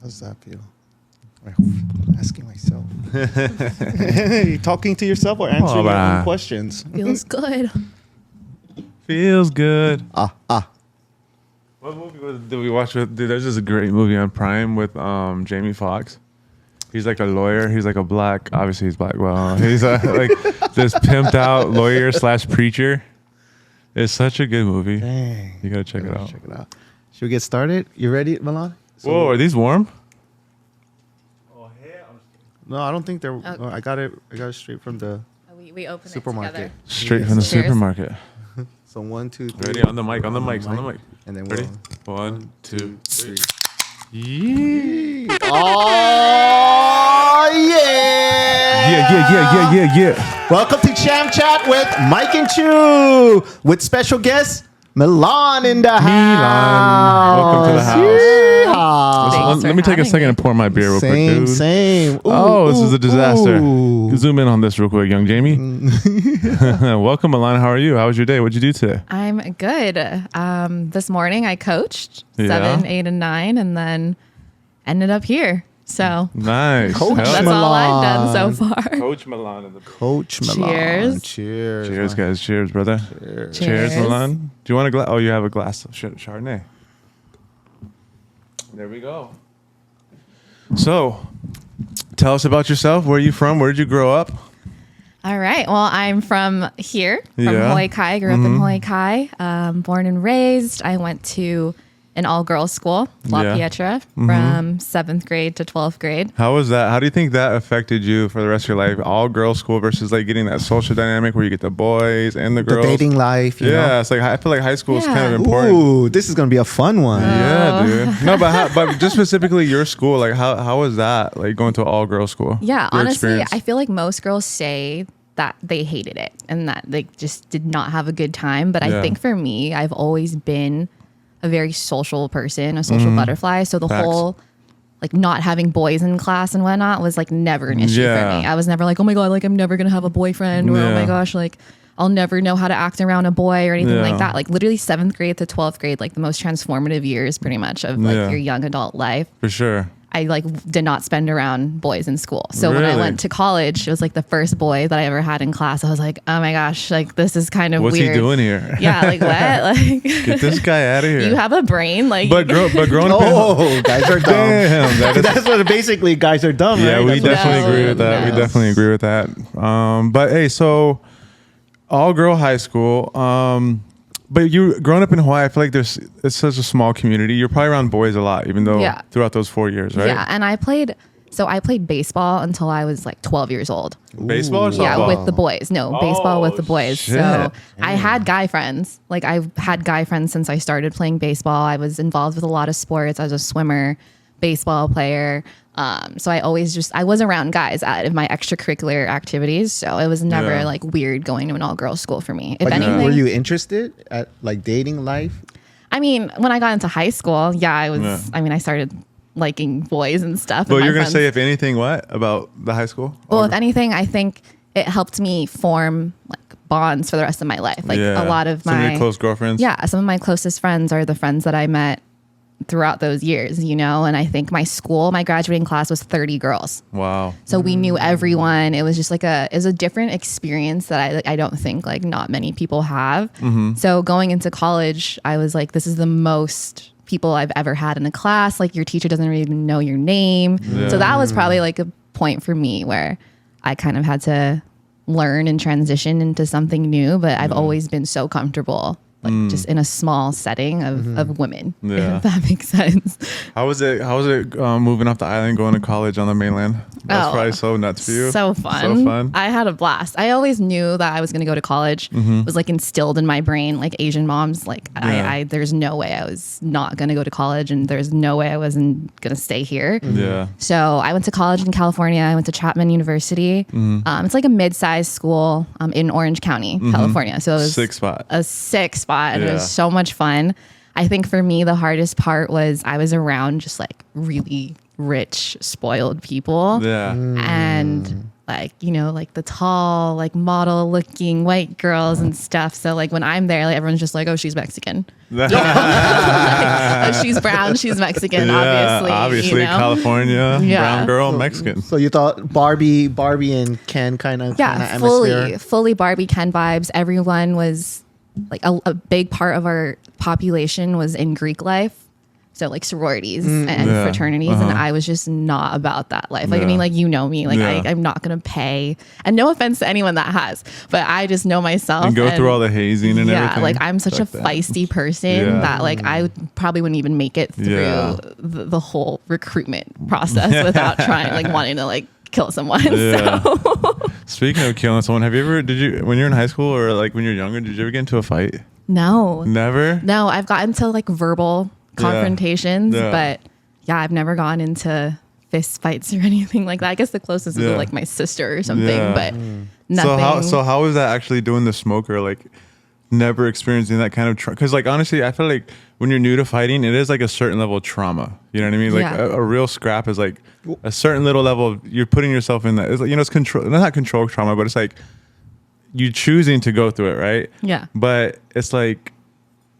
How does that feel? Asking myself. You talking to yourself or answering your own questions? Feels good. Feels good. What movie did we watch with? Dude, there's this great movie on Prime with Jamie Foxx. He's like a lawyer. He's like a black. Obviously, he's black. Well, he's like this pimped out lawyer / preacher. It's such a good movie. Dang. You gotta check it out. Check it out. Should we get started? You ready, Milan? Whoa, are these warm? No, I don't think they're. Okay. I got it straight from the We open supermarket. it together. Straight from the Cheers. supermarket. So 1, 2, 3. Ready on the mic. On the mic. And then Ready? we'll 1, 2, 3. Yeah. Oh yeah! Yeah. Welcome to Cham Chat with Mike and Chu with special guest Milan in the house. Welcome to the house. Yeehaw. Let me take a second and pour my beer real quick, dude. Same. This is a disaster. Ooh. Zoom in on this real quick, young Jamie. Welcome, Milan. How are you? How was your day? What'd you do today? I'm good. This morning I coached Yeah. 7, 8, and 9, and then ended up here. So Nice. Coach that's Milan. all I've done so far. Coach Milan in the Coach Milan. Cheers. Cheers. Cheers, guys. Cheers, brother. Cheers, Milan. Do you want a glass? Oh, you have a glass of Chardonnay. There we go. So, tell us about yourself. Where are you from? Where did you grow up? All right. Well, I'm from here, from Yeah. Hawaii Kai. Grew up in Hawaii Kai. Born and raised. I went to an all-girls school, La Yeah. Pietra, from 7th grade to 12th grade. How was that? How do you think that affected you for the rest of your life? All girls school versus like getting that social dynamic where you get the boys and the The girls. dating life. You know? It's like I feel like high school is kind of Yeah. important. Ooh, this is gonna be a fun one. Yeah, dude. No, but just specifically your school, like how was that? Like going to an all girls school? Yeah, Your honestly, experience? I feel like most girls say that they hated it and that they just did not have a good time. But Yeah. I think for me, I've always been a very social person, a social butterfly. So the Facts. whole like not having boys in class and whatnot was like never an issue Yeah. for me. I was never like, oh my God, like I'm never going to have a boyfriend or oh Yeah. my gosh, like I'll never know how to act around a boy or anything Yeah. like that. Like literally 7th grade to 12th grade, like the most transformative years pretty much of like Yeah. your young adult life. For sure. I like did not spend around boys in school. So when I Really? went to college, it was like the first boy that I ever had in class. I was like, oh my gosh, like this is kind of What's weird. he doing here? Yeah, like what? Like Get this guy out of here. you have a brain, like but growing up. Oh, guys are dumb. Damn, that is- That's what basically guys are dumb, yeah, right? we That's what- definitely No, agree with that. We no. definitely agree with that. But hey, so all girl high school. But you growing up in Hawaii, I feel like it's such a small community. You're probably around boys a lot, even though Yeah. throughout those 4 years, right? yeah. And I played baseball until I was like 12 years old. Baseball or softball? Yeah, with the boys. No, baseball with the boys. shit. So I had guy friends. Like I've had guy friends since I started playing baseball. I was involved with a lot of sports. I was a swimmer, baseball player. So I was around guys in my extracurricular activities. So it was never Yeah. like weird going to an all girls school for me. If But anything, were you interested at like dating life? I mean, when I got into high school, yeah, I was. Yeah. I mean, I started liking boys and stuff. But and my you're gonna friends- say, if anything, what about the high school? Well, if anything, I think it helped me form like bonds for the rest of my life. Like a lot of some of my your close girlfriends. yeah, some of my closest friends are the friends that I met throughout those years, you know. And I think my graduating class was 30 girls, Wow. so we knew everyone. It was just like it was a different experience that I don't think like not many people have. So going into college, I was like, this is the most people I've ever had in a class. Like your teacher doesn't even know your name. So that was probably like a point for me where I kind of had to learn and transition into something new, but I've always been so comfortable like just in a small setting of women, Yeah. if that makes sense. How was it moving off the island, going to college on the mainland? That's Oh, probably so nuts for you. So fun. So fun. I had a blast. I always knew that I was going to go to college. It was like instilled in my brain, like Asian moms, like Yeah. there's no way I was not going to go to college and there's no way I wasn't going to stay here. Yeah. So I went to college in California. I went to Chapman University. It's like a mid-sized school in Orange County, California. So it was Sick spot. a sick spot and it Yeah. was so much fun. I think for me, the hardest part was I was around just like really rich, spoiled people. Yeah. And like, you know, like the tall, like model looking white girls and stuff. So like when I'm there, like everyone's just like, oh, she's Mexican. You know? Like, oh, she's brown, she's Mexican, obviously, you know? California, brown girl, Mexican. So you thought Barbie and Ken kind of fully Barbie Ken vibes. Everyone was like a big part of our population was in Greek life. So like sororities and fraternities, and I was just not about that life. Like I mean, like you know me, like I'm not gonna pay. And no offense to anyone that has, but I just know myself. And go through all the hazing and everything. Yeah, like I'm such a feisty person that like I probably wouldn't even make it through the whole recruitment process without trying, like wanting to like kill someone. Yeah. So. Speaking of killing someone, did you when you're in high school or like when you're younger, did you ever get into a fight? No. Never? No, I've gotten to like verbal confrontations, but I've never gone into fist fights or anything like that. I guess the closest is like my sister or something, but nothing. So how is that actually doing the smoker? Like never experiencing that kind of because like honestly, I feel like when you're new to fighting, it is like a certain level of trauma. You know what I mean? Like a real scrap is like a certain little level of you're putting yourself in that. It's like, you know, it's control, not control trauma, but it's like you choosing to go through it, right? Yeah. But it's like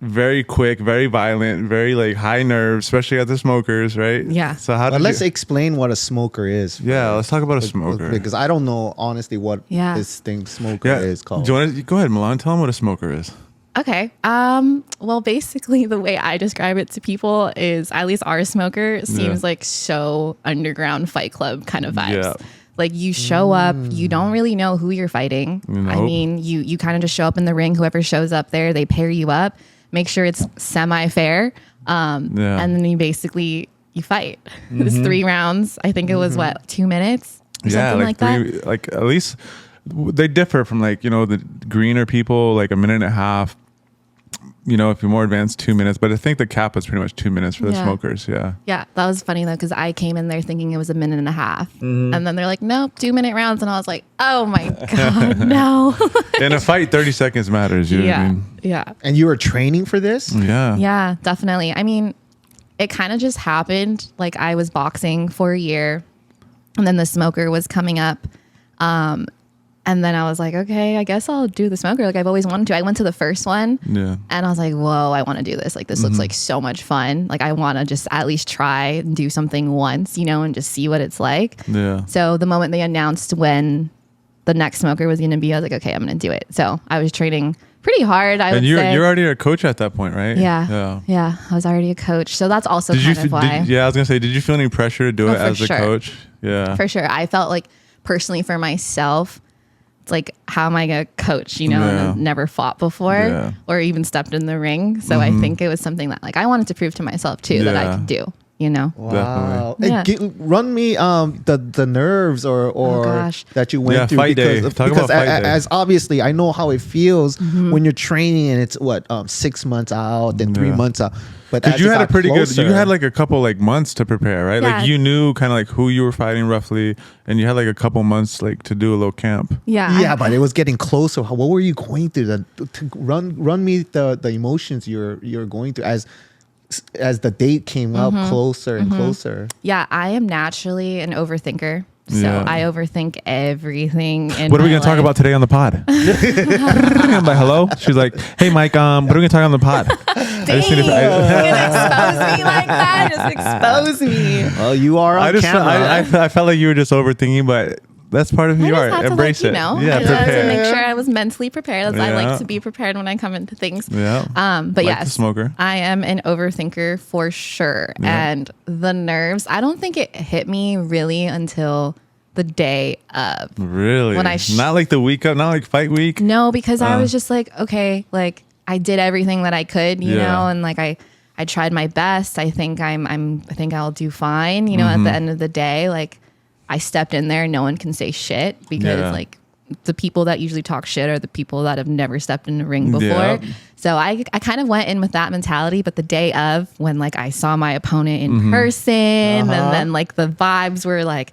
very quick, very violent, very like high nerves, especially at the smokers, right? Yeah. So let's explain what a smoker is. Yeah, let's talk about a smoker because I don't know honestly what this thing smoker is called. Do you want to go ahead, Milan? Tell them what a smoker is. Okay. Well, basically, the way I describe it to people is, at least our smoker seems like so underground Fight Club kind of vibes. Yeah. Like you show up, you don't really know who you're fighting. Nope. I mean, you kind of just show up in the ring. Whoever shows up there, they pair you up. Make sure it's semi-fair. And then you fight. It's 3 rounds. I think it was 2 minutes or something like that. Like at least they differ from like, you know, the greener people, like a minute and a half. You know, if you're more advanced, 2 minutes. But I think the cap is pretty much 2 minutes for the smokers. Yeah. Yeah. That was funny though, because I came in there thinking it was a minute and a half. And then they're like, nope, 2 minute rounds. And I was like, oh my God, no. In a fight, 30 seconds matters. You know what I mean? Yeah. And you were training for this? Yeah. Yeah, definitely. I mean, it kind of just happened. Like I was boxing for a year and then the smoker was coming up. And then I was like, okay, I guess I'll do the smoker. Like I've always wanted to. I went to the first one and I was like, whoa, I want to do this. Like this looks like so much fun. Like I want to just at least try and do something once, you know, and just see what it's like. Yeah. So the moment they announced when the next smoker was going to be, I was like, okay, I'm going to do it. So I was training pretty hard. I would say. You're already a coach at that point, right? Yeah. I was already a coach. So that's also kind of why. I was going to say, did you feel any pressure to do it as a coach? Yeah. For sure. I felt like personally for myself, like how am I gonna coach, you know, and I've never fought before or even stepped in the ring. So I think it was something that like I wanted to prove to myself too that I could do, you know. Wow. Run me the nerves or that you went through because as obviously I know how it feels when you're training and it's 6 months out, then 3 months out. But you had a pretty good, you had like a couple like months to prepare, right? Like you knew kind of like who you were fighting roughly, and you had like a couple months like to do a little camp. Yeah, but it was getting closer. What were you going through? Run me the emotions you're going through as the date came up closer and closer. Yeah, I am naturally an overthinker. So I overthink everything. What are we going to talk about today on the pod? I'm like, hello? She's like, hey, Mike, what are we going to talk on the pod? Dang, you're going to expose me like that? Just expose me. Well, you are on camera. I felt like you were just overthinking, but that's part of who you are. Embrace it. Yeah, I had to make sure I was mentally prepared. I like to be prepared when I come into things. Yeah. But like yes, smoker. I am an overthinker for sure. Yeah. And the nerves, I don't think it hit me really until the day of. Really? When not like the week of, not like fight week? No, because I was just like, okay, like I did everything that I could, you know, and like I tried my best. I think I think I'll do fine, you know, at the end of the day, like I stepped in there. No one can say shit because like the people that usually talk shit are the people that have never stepped in the ring before. Yeah. So I kind of went in with that mentality. But the day of when like I saw my opponent in person and then like the vibes were like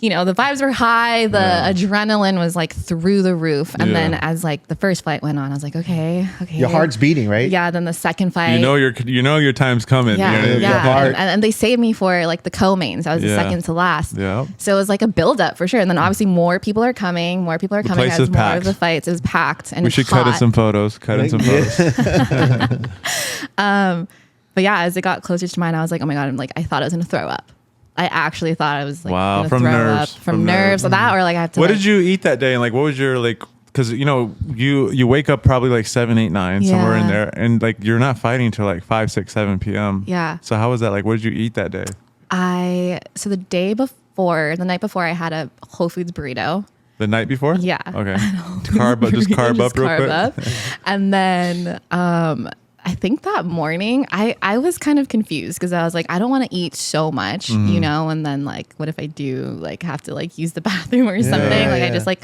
the vibes were high. The adrenaline was like through the roof. And then as like the first flight went on, I was like, okay. Your heart's beating, right? Yeah. Then the second flight. Your time's coming. Yeah. And they saved me for like the co-mains. I was the second to last. Yeah. So it was like a build-up for sure. And then obviously more people are coming. More people are coming as more of the fights. It was packed. And we should cut in some photos. But yeah, as it got closer to mine, I was like, oh my God, I thought I was going to throw up. I actually thought I was like, wow, from throw nerves. Up from nerves. Or that, or like I have to. What did you eat that day? And like, what was your like? Because you wake up probably like 7, 8, 9 somewhere in there, and like you're not fighting till like 5, 6, 7 p.m. Yeah. So how was that? Like, what did you eat that day? So the night before, I had a Whole Foods burrito. The night before? Yeah. Okay. Carb up real quick. And then I think that morning I was kind of confused because I was like, I don't want to eat so much, and then like, what if I do like have to like use the bathroom or something? I just like,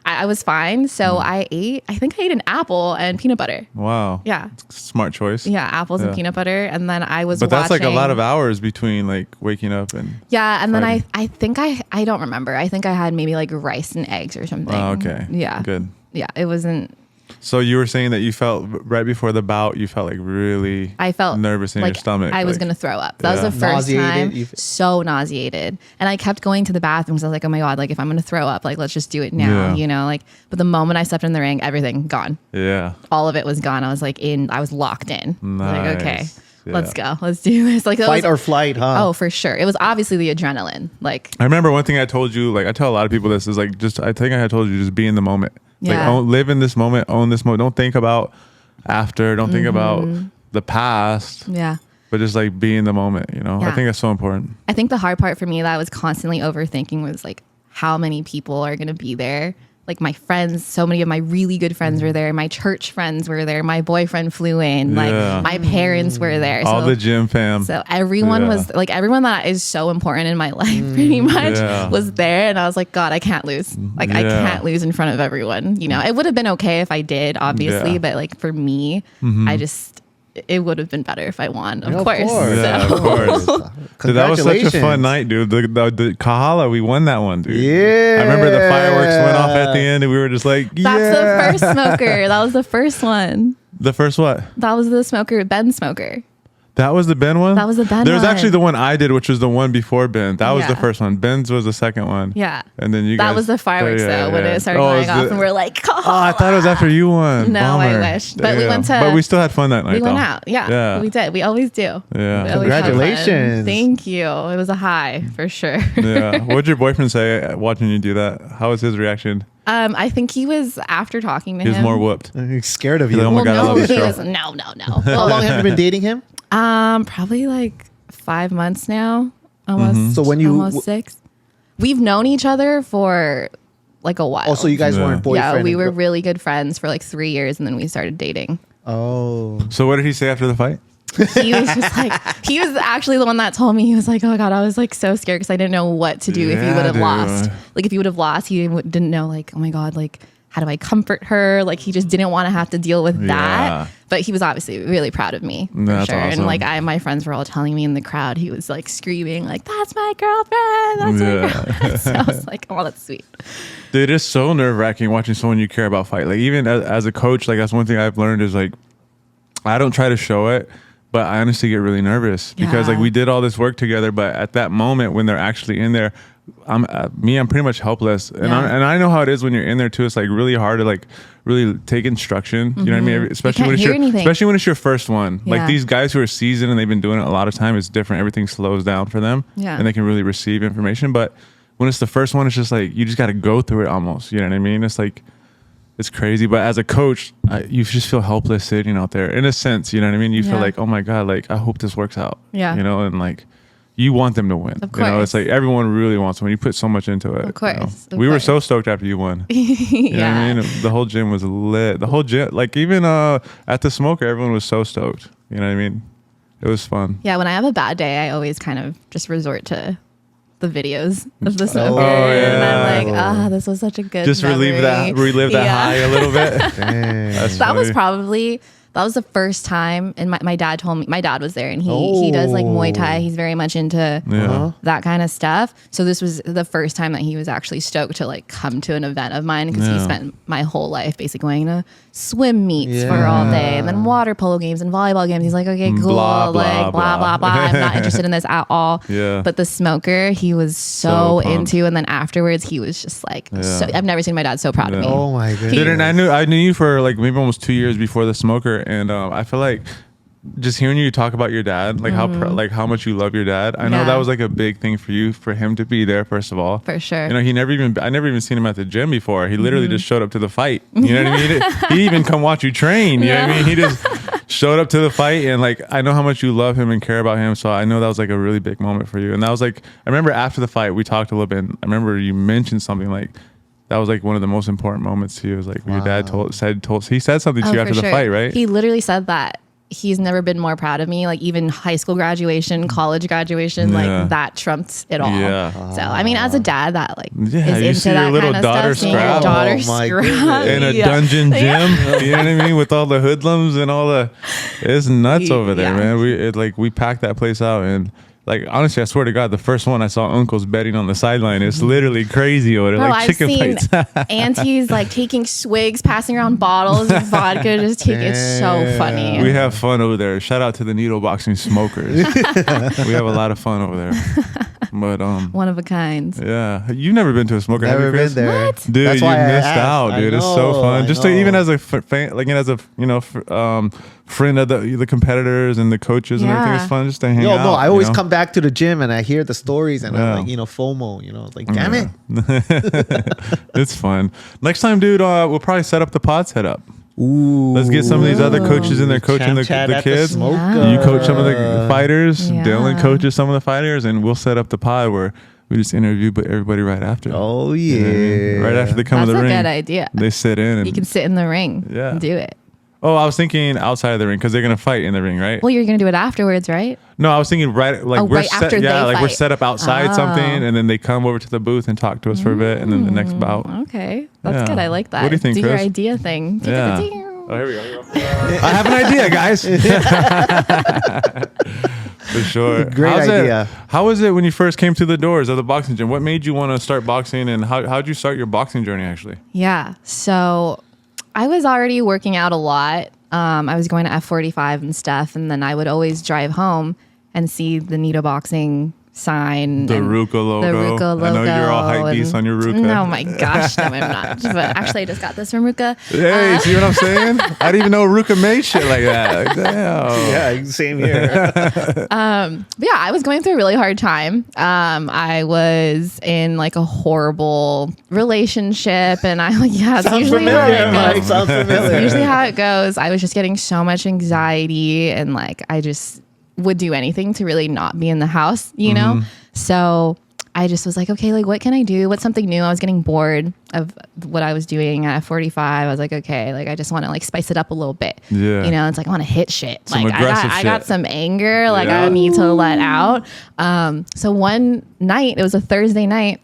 I was fine. So I think I ate an apple and peanut butter. Wow. Yeah. Smart choice. Yeah. Apples and peanut butter. And then I was that's like a lot of hours between like waking up and. Yeah. And fighting. Then I think I don't remember. I think I had maybe like rice and eggs or something. Oh, okay. Yeah. Good. Yeah. It wasn't. So you were saying that you felt right before the bout, you felt like really nervous in your stomach. I was going to throw up. That was the first time. So nauseated. And I kept going to the bathroom because I was like, oh my God, like if I'm going to throw up, like let's just do it now, but the moment I stepped in the ring, everything gone. Yeah. All of it was gone. I was like I was locked in. Nice. Like, okay, let's go. Let's do this. Like fight or flight, huh? Oh, for sure. It was obviously the adrenaline. Like I remember one thing I told you, like I tell a lot of people this is like, I think I had told you, just be in the moment. Yeah. Like live in this moment, own this moment. Don't think about after. Don't think about the past. Yeah. But just like be in the moment, Yeah. I think that's so important. I think the hard part for me that I was constantly overthinking was like how many people are going to be there. Like my friends, so many of my really good friends were there. My church friends were there. My boyfriend flew in. Like my parents were there. All the gym fam. So everyone was like, everyone that is so important in my life pretty much was there. And I was like, God, I can't lose. Like I can't lose in front of everyone. It would have been okay if I did, obviously. But like for me, it would have been better if I won, of course. Yeah, of course. Dude, that was such a fun night, dude. The Kahala, we won that one, dude. Yeah. I remember the fireworks went off at the end and we were just like, That's the first smoker. That was the first one. The first what? That was the smoker, Ben Smoker. That was the Ben one? That was the Ben one. There was actually the one I did, which was the one before Ben. That was the first one. Ben's was the second one. Yeah. And then that was the fireworks when it started going off and we're like, oh, I thought it was after you won. No, Bummer. I wish. But we went to. But we still had fun that night. We went out. Yeah. We did. We always do. Yeah. Congratulations. Thank you. It was a high for sure. Yeah. What did your boyfriend say watching you do that? How was his reaction? I think he was, after talking to him. He was more whooped. He's scared of you. Like, oh my God, I love this girl. No. How long have you been dating him? Probably like 5 months now. Almost. So when you almost 6. We've known each other for like a while. Oh, so you guys weren't boyfriend? Yeah, we were really good friends for like 3 years, and then we started dating. Oh. So what did he say after the fight? He was just like, he was actually the one that told me. He was like, oh God, I was like so scared because I didn't know what to do if he would have lost. Like if he would have lost, he didn't know like, oh my God, like how do I comfort her? Like he just didn't want to have to deal with that. But he was obviously really proud of me for That's sure. Awesome. And like my friends were all telling me in the crowd, he was like screaming like, that's my girlfriend. That's my girlfriend. So I was like, oh, that's sweet. Dude, it is so nerve wracking watching someone you care about fight. Like even as a coach, like that's one thing I've learned is like, I don't try to show it, but I honestly get really nervous because like we did all this work together, but at that moment when they're actually in there, I'm pretty much helpless, and I know how it is when you're in there too. It's like really hard to like really take instruction. You know what I mean? Especially when it's your first one. Like these guys who are seasoned and they've been doing it a lot of time, it's different. Everything slows down for them, and they can really receive information. But when it's the first one, it's just like you just got to go through it almost. You know what I mean? It's like it's crazy. But as a coach, you just feel helpless sitting out there in a sense. You know what I mean? You feel like, oh my God, like I hope this works out. Yeah. You know, and like. You want them to win. Of course. You know, it's like everyone really wants to win. You put so much into it. Of course. We were so stoked after you won. You know what I mean? The whole gym was lit. The whole gym, like even at the smoker, everyone was so stoked. You know what I mean? It was fun. Yeah, when I have a bad day, I always kind of just resort to the videos of the smoker. And I'm like, this was such a good Just memory. relive that high a little bit. That was probably that was the first time. And my dad told me, my dad was there, and he does like Muay Thai. He's very much into that kind of stuff. So this was the first time that he was actually stoked to like come to an event of mine, because he spent my whole life basically going to swim meets for all day, and then water polo games and volleyball games. He's like, okay, cool, blah, blah, blah. I'm not interested in this at all. But the smoker, he was so into, and then afterwards he was just like, I've never seen my dad so proud of me. Oh my goodness. Dude, and I knew you for like maybe almost 2 years before the smoker, and I feel like just hearing you talk about your dad, like how much you love your dad. I know that was like a big thing for you, for him to be there, first of all. For sure. You know, I never even seen him at the gym before. He literally just showed up to the fight. You know what I mean? He even come watch you train. You know what I mean? He just showed up to the fight, and like, I know how much you love him and care about him. So I know that was like a really big moment for you. And that was like, I remember after the fight, we talked a little bit, and I remember you mentioned something like, that was like one of the most important moments to you. It was like, your dad he said something to you after the fight, right? He literally said that he's never been more proud of me. Like even high school graduation, college graduation, like that trumped it all. So I mean, as a dad, that like is into that your little kind of daughter stuff. Seeing your daughter scrap in a dungeon gym. You know what I mean? With all the hoodlums and all the, it's nuts over there, man. We packed that place out, and like, honestly, I swear to God, the first one I saw uncles betting on the sideline. It's literally crazy over there. Bro, like chicken fights. Aunties like taking swigs, passing around bottles of vodka. It's so funny. We have fun over there. Shout out to the needle boxing smokers. We have a lot of fun over there. But one of a kind. Yeah, you've never been to a smoker. Never have you, been there, what? Dude. That's you why missed out, dude. It's so fun. Just to, even as a fan, like as a friend of the competitors and the coaches and everything. It's fun just to hang out. No, I always come back to the gym and I hear the stories, and I'm like, FOMO. Like, damn it. It's fun. Next time, dude, we'll probably set up the pod setup. Ooh, let's get some of these other coaches in there coaching the kids. You coach some of the fighters. Dylan coaches some of the fighters, and we'll set up the pod where we just interview everybody right after. Oh yeah, you know what I mean? Right after they come to the ring. That's a good idea. They sit in, and you can sit in the ring. And do it. Oh, I was thinking outside of the ring, because they're gonna fight in the ring, right? Well, you're gonna do it afterwards, right? No, I was thinking we're set. Yeah, like we're set up outside something, and then they come over to the booth and talk to us for a bit, and then the next bout. Okay, that's good. I like that. What do you think, Do Chris? your idea thing. Oh, here we go. I have an idea, guys. For sure. Great idea. How was it when you first came through the doors of the boxing gym? What made you want to start boxing, and how'd you start your boxing journey, actually? Yeah. So I was already working out a lot. I was going to F45 and stuff, and then I would always drive home and see the Nito Boxing sign. The Ruka logo. The Ruka logo. I know you're all hype beast on your Ruka. No, my gosh, no, I'm not. But actually, I just got this from Ruka. Hey, see what I'm saying? I didn't even know Ruka made shit like that. Like, damn. Yeah, same here. But yeah, I was going through a really hard time. I was in like a horrible relationship, and that's usually how it goes. Sounds familiar. That's usually how it goes. I was just getting so much anxiety, and like I just would do anything to really not be in the house, you know? So I just was like, okay, like what can I do? What's something new? I was getting bored of what I was doing at 45. I was like, okay, like I just want to like spice it up a little bit. Yeah. You know, it's like I want to hit shit. Some like I got some anger, like I need to let out. So one night, it was a Thursday night,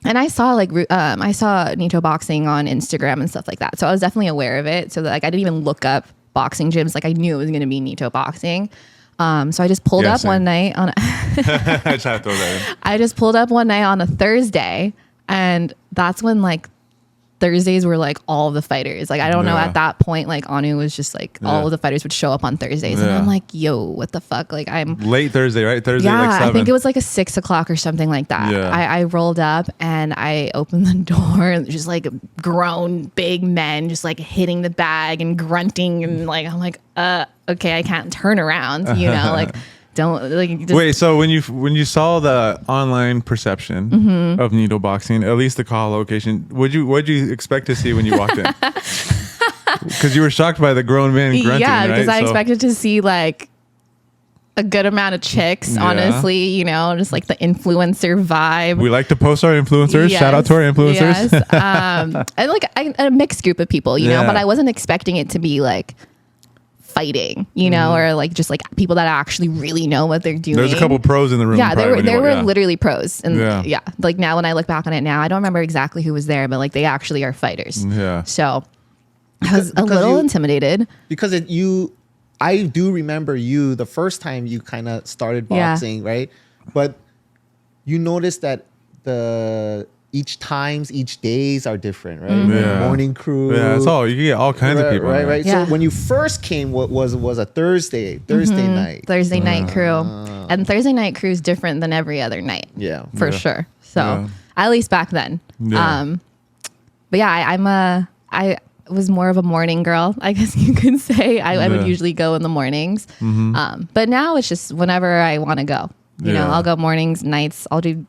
and I saw I saw Nito Boxing on Instagram and stuff like that. So I was definitely aware of it. So that, like I didn't even look up boxing gyms. Like I knew it was going to be Nito Boxing. So I just pulled up one night on I just pulled up one night on a Thursday, and that's when like Thursdays were like all of the fighters. Like I don't know, at that point like Anu was just like all of the fighters would show up on Thursdays, and I'm like, yo, what the fuck? Like I'm late Thursday, right? Thursday, yeah, like 7. I think it was like a 6 o'clock or something like that. I rolled up and I opened the door, and just like grown big men just like hitting the bag and grunting, and like I'm like okay, I can't turn around, you know, like don't like just wait. So when you saw the online perception of Nito Boxing, at least the call location, what'd you expect to see when you walked in? Because you were shocked by the grown men grunting. Yeah, because right? I expected to see like a good amount of chicks, honestly, you know, just like the influencer vibe. We like to post our influencers. Shout out to our influencers. Yes. And like a mixed group of people, you know, but I wasn't expecting it to be like fighting, you know, or like just like people that actually really know what they're doing. There's a couple pros in the room. Yeah, there were literally pros. And like now when I look back on it now, I don't remember exactly who was there, but like they actually are fighters. Yeah. So I was a little intimidated. Because I do remember you, the first time you kind of started boxing, right? But you noticed that each days are different, right? Yeah. Morning crew. Yeah, it's all, you get all kinds of people. Right. Yeah. So when you first came, what was a Thursday night. Thursday night crew. And Thursday night crew is different than every other night. Yeah. For sure. So at least back then. Yeah. But yeah, I was more of a morning girl, I guess you could say. I would usually go in the mornings. But now it's just whenever I want to go. You know, I'll go mornings, nights. I'll do.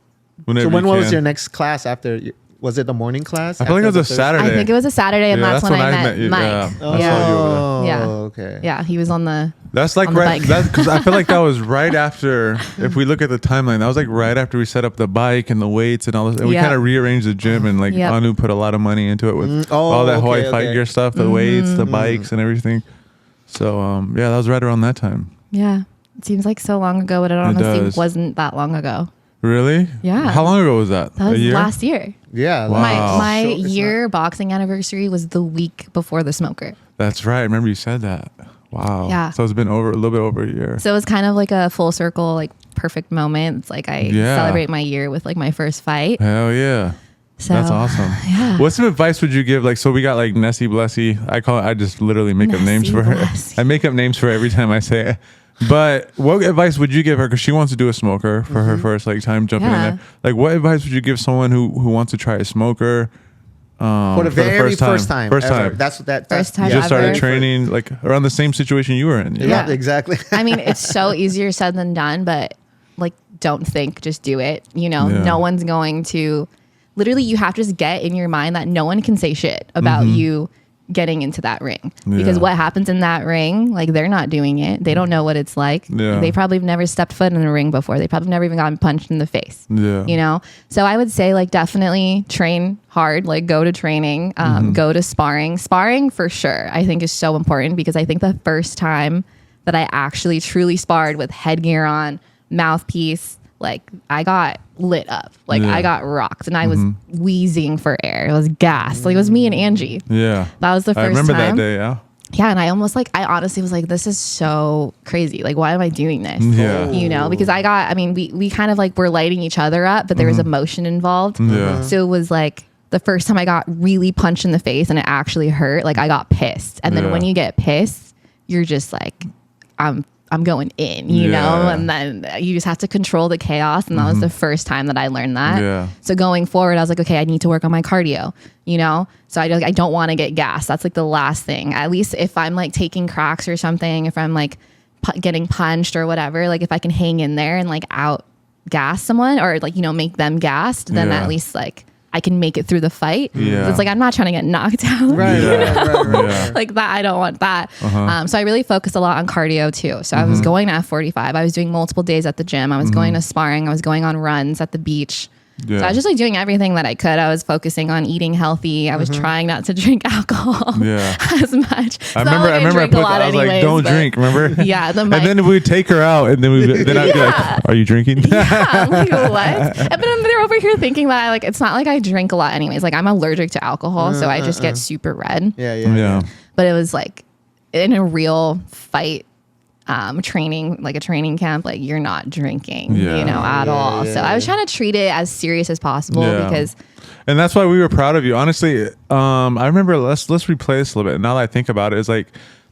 So when was your next class after? Was it the morning class? I feel like it was a Saturday. I think it was a Saturday, and that's when I met Mike. Okay. Yeah, he was on the. That's like right, because I feel like that was right after. If we look at the timeline, that was like right after we set up the bike and the weights and all this. And we kind of rearranged the gym, and like Anu put a lot of money into it with all that Hawaii fight gear stuff, the weights, the bikes, and everything. So yeah, that was right around that time. Yeah, it seems like so long ago, but it honestly wasn't that long ago. Really? Yeah. How long ago was that? That was last year. Yeah. Wow. My year boxing anniversary was the week before the smoker. That's right. I remember you said that. Wow. Yeah. So it's been a little bit over a year. So it was kind of like a full circle, like perfect moment. It's like I celebrate my year with like my first fight. Hell yeah. So, that's awesome. Yeah. What some advice would you give? Like, so we got like Nessie Blessy. I just literally make up names for her. I make up names for her every time I say it. But what advice would you give her? Because she wants to do a smoker for her first like time jumping in there. Like, what advice would you give someone who wants to try a smoker? For the very first time. First time. That's first time. You just started training like around the same situation you were in. Yeah, exactly. I mean, it's so easier said than done, but like, don't think, just do it. You know, no one's going to. Literally, you have to just get in your mind that no one can say shit about you getting into that ring, because what happens in that ring, like, they're not doing it. They don't know what it's like. They probably have never stepped foot in a ring before. They probably never even gotten punched in the face. You know? So I would say, like, definitely train hard, like go to training, go to sparring for sure. I think is so important, because I think the first time that I actually truly sparred with headgear on, mouthpiece, like, I got lit up. Like, I got rocked, and I was wheezing for air. It was gas. Like, it was me and Angie. Yeah. That was the first time. I remember that day, Yeah, and I honestly was like, this is so crazy. Like, why am I doing this? Yeah. You know, because we kind of like were lighting each other up, but there was emotion involved. Yeah. So it was like the first time I got really punched in the face and it actually hurt, like, I got pissed. And then when you get pissed, you're just like, I'm going in, you know, and then you just have to control the chaos. And that was the first time that I learned that. Yeah. So going forward, I was like, okay, I need to work on my cardio, you know? So I don't want to get gassed. That's like the last thing. At least if I'm like taking cracks or something, if I'm like getting punched or whatever, like if I can hang in there and like out gas someone or like, you know, make them gassed, then at least like I can make it through the fight. So it's like, I'm not trying to get knocked out. Right. Like that. I don't want that. So I really focused a lot on cardio too. So I was going at 45. I was doing multiple days at the gym. I was going to sparring. I was going on runs at the beach. So I was just like doing everything that I could. I was focusing on eating healthy. I was trying not to drink alcohol as much. I remember I put I was like, don't drink, remember? Yeah. And then we'd take her out and then I'd be like, are you drinking? I'm like, what? But then they're over here thinking that like, it's not like I drink a lot anyways. Like, I'm allergic to alcohol, so I just get super red. Yeah. But it was like in a real fight, training, like a training camp, like you're not drinking, you know, at all. So I was trying to treat it as serious as possible because. And that's why we were proud of you. Honestly, I remember, let's replay this a little bit. Now that I think about it, it's like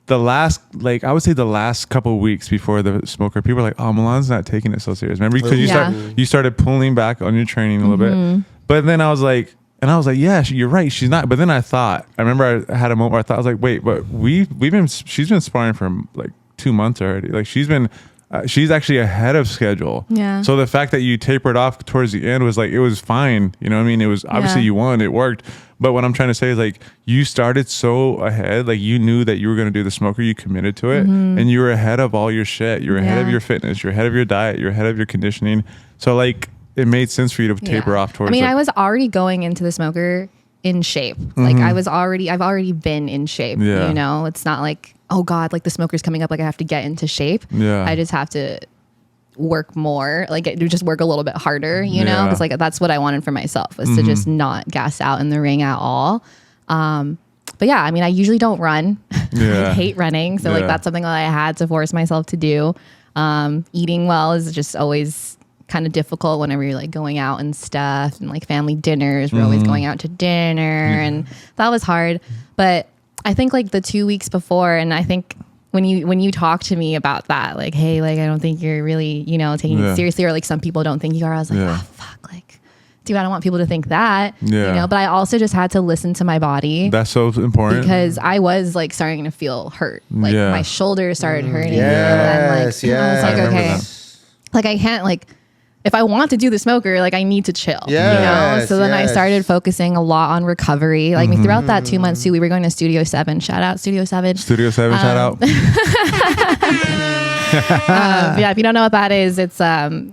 I would say the last couple of weeks before the smoker, people were like, oh, Milan's not taking it so serious. Remember? Because you started pulling back on your training a little bit. But then I was like, yeah, you're right. She's not. But then I remember I had a moment where I thought, I was like, wait, but she's been sparring for like 2 months already. Like, she's actually ahead of schedule. Yeah. So the fact that you tapered off towards the end was like, it was fine. You know what I mean? It was obviously you won, it worked. But what I'm trying to say is like, you started so ahead, like you knew that you were going to do the smoker, you committed to it, and you were ahead of all your shit. You're ahead of your fitness. You're ahead of your diet. You're ahead of your conditioning. So like, it made sense for you to taper off towards. I mean, I was already going into the smoker in shape. Like I've already been in shape, you know? It's not like, oh God, like the smoker's coming up, like I have to get into shape. I just have to work more, like just work a little bit harder, you know? Because like that's what I wanted for myself, was to just not gas out in the ring at all. But yeah, I mean, I usually don't run. I hate running. So like that's something that I had to force myself to do. Eating well is just always kind of difficult whenever you're like going out and stuff, and like family dinners. We're always going out to dinner, and that was hard. But I think like the 2 weeks before, and I think when you talk to me about that, like, hey, like I don't think you're really, you know, taking it seriously, or like some people don't think you are. I was like, oh fuck, like, dude, I don't want people to think that, you know. But I also just had to listen to my body. That's so important, because I was like starting to feel hurt, like my shoulders started hurting. Yes, and I was like, okay, like I can't, like, if I want to do the smoker, like I need to chill, you know? So then I started focusing a lot on recovery. Like throughout that 2 months too, we were going to Studio 7. Shout out Studio 7. Studio 7, shout out. Yeah, if you don't know what that is, it's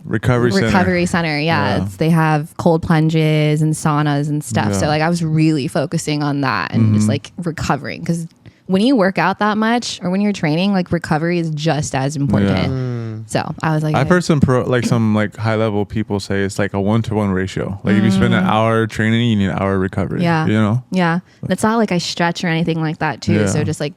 recovery center. Yeah. They have cold plunges and saunas and stuff. So like I was really focusing on that and just like recovering, because when you work out that much or when you're training, like recovery is just as important. So I was like, I've heard some high level people say it's like a 1-to-1 ratio. Like if you spend an hour training, you need an hour recovery. Yeah. You know? Yeah. It's not like I stretch or anything like that too. Yeah. So just like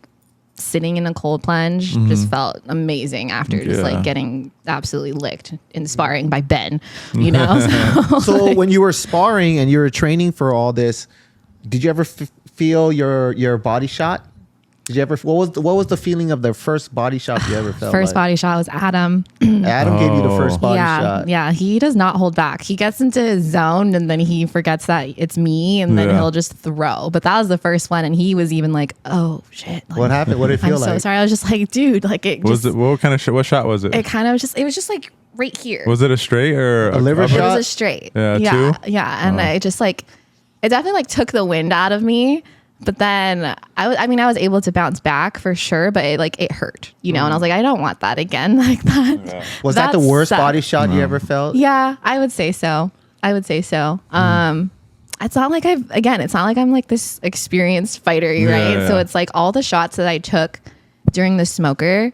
sitting in a cold plunge just felt amazing after just like getting absolutely licked in sparring by Ben, you know? So when you were sparring and you were training for all this, did you ever feel your body shot? Did you ever? What was the feeling of the first body shot you ever felt? First body shot was Adam. Adam gave you the first body shot. Yeah, he does not hold back. He gets into his zone and then he forgets that it's me, and then he'll just throw. But that was the first one, and he was even like, "Oh shit!" Like, what happened? What did it feel like? I'm so sorry. I was just like, dude, like it. Was it what kind of what shot was it? It kind of just. It was just like right here. Was it a straight or a liver shot? It was a straight. Yeah. Yeah, and I just like, it definitely like took the wind out of me. But then I was able to bounce back for sure, but it hurt, you know, and I was like, I don't want that again, like that. Yeah. Was that the worst body shot you ever felt? Yeah, I would say so. It's not like it's not like I'm like this experienced fighter, right? Yeah. So it's like all the shots that I took during the smoker,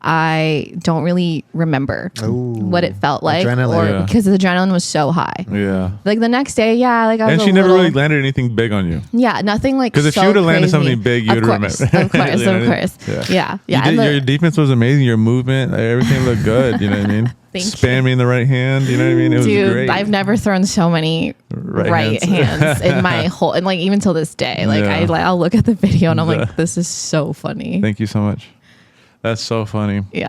I don't really remember what it felt like, because the adrenaline was so high. Yeah. Like the next day, like I was. And she never really landed anything big on you. Yeah, nothing like. Because if she would have landed something big, you would remember. Of course. Yeah. Your defense was amazing. Your movement, everything looked good. You know what I mean? Spamming in the right hand. You know what I mean? It was great. I've never thrown so many right hands in my whole, and like even till this day, like I'll look at the video and I'm like, this is so funny. Thank you so much. That's so funny. Yeah.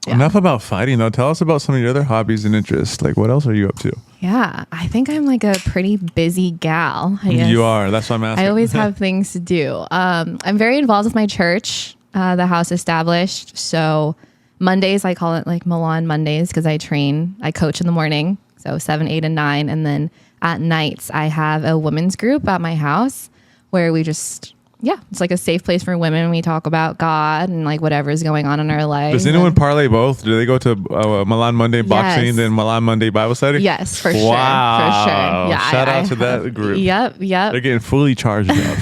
Enough about fighting though. Tell us about some of your other hobbies and interests. Like what else are you up to? Yeah. I think I'm like a pretty busy gal. I guess. You are. That's what I'm asking. I always have things to do. I'm very involved with my church, the house established. So Mondays, I call it like Milan Mondays because I coach in the morning. So 7, 8, and 9. And then at nights, I have a women's group at my house where we just... Yeah, it's like a safe place for women. We talk about God and like whatever is going on in our life. Does anyone parlay both? Do they go to Milan Monday boxing, then Milan Monday Bible study? Yes, for sure. Yeah, shout out to that group. Yep. They're getting fully charged up.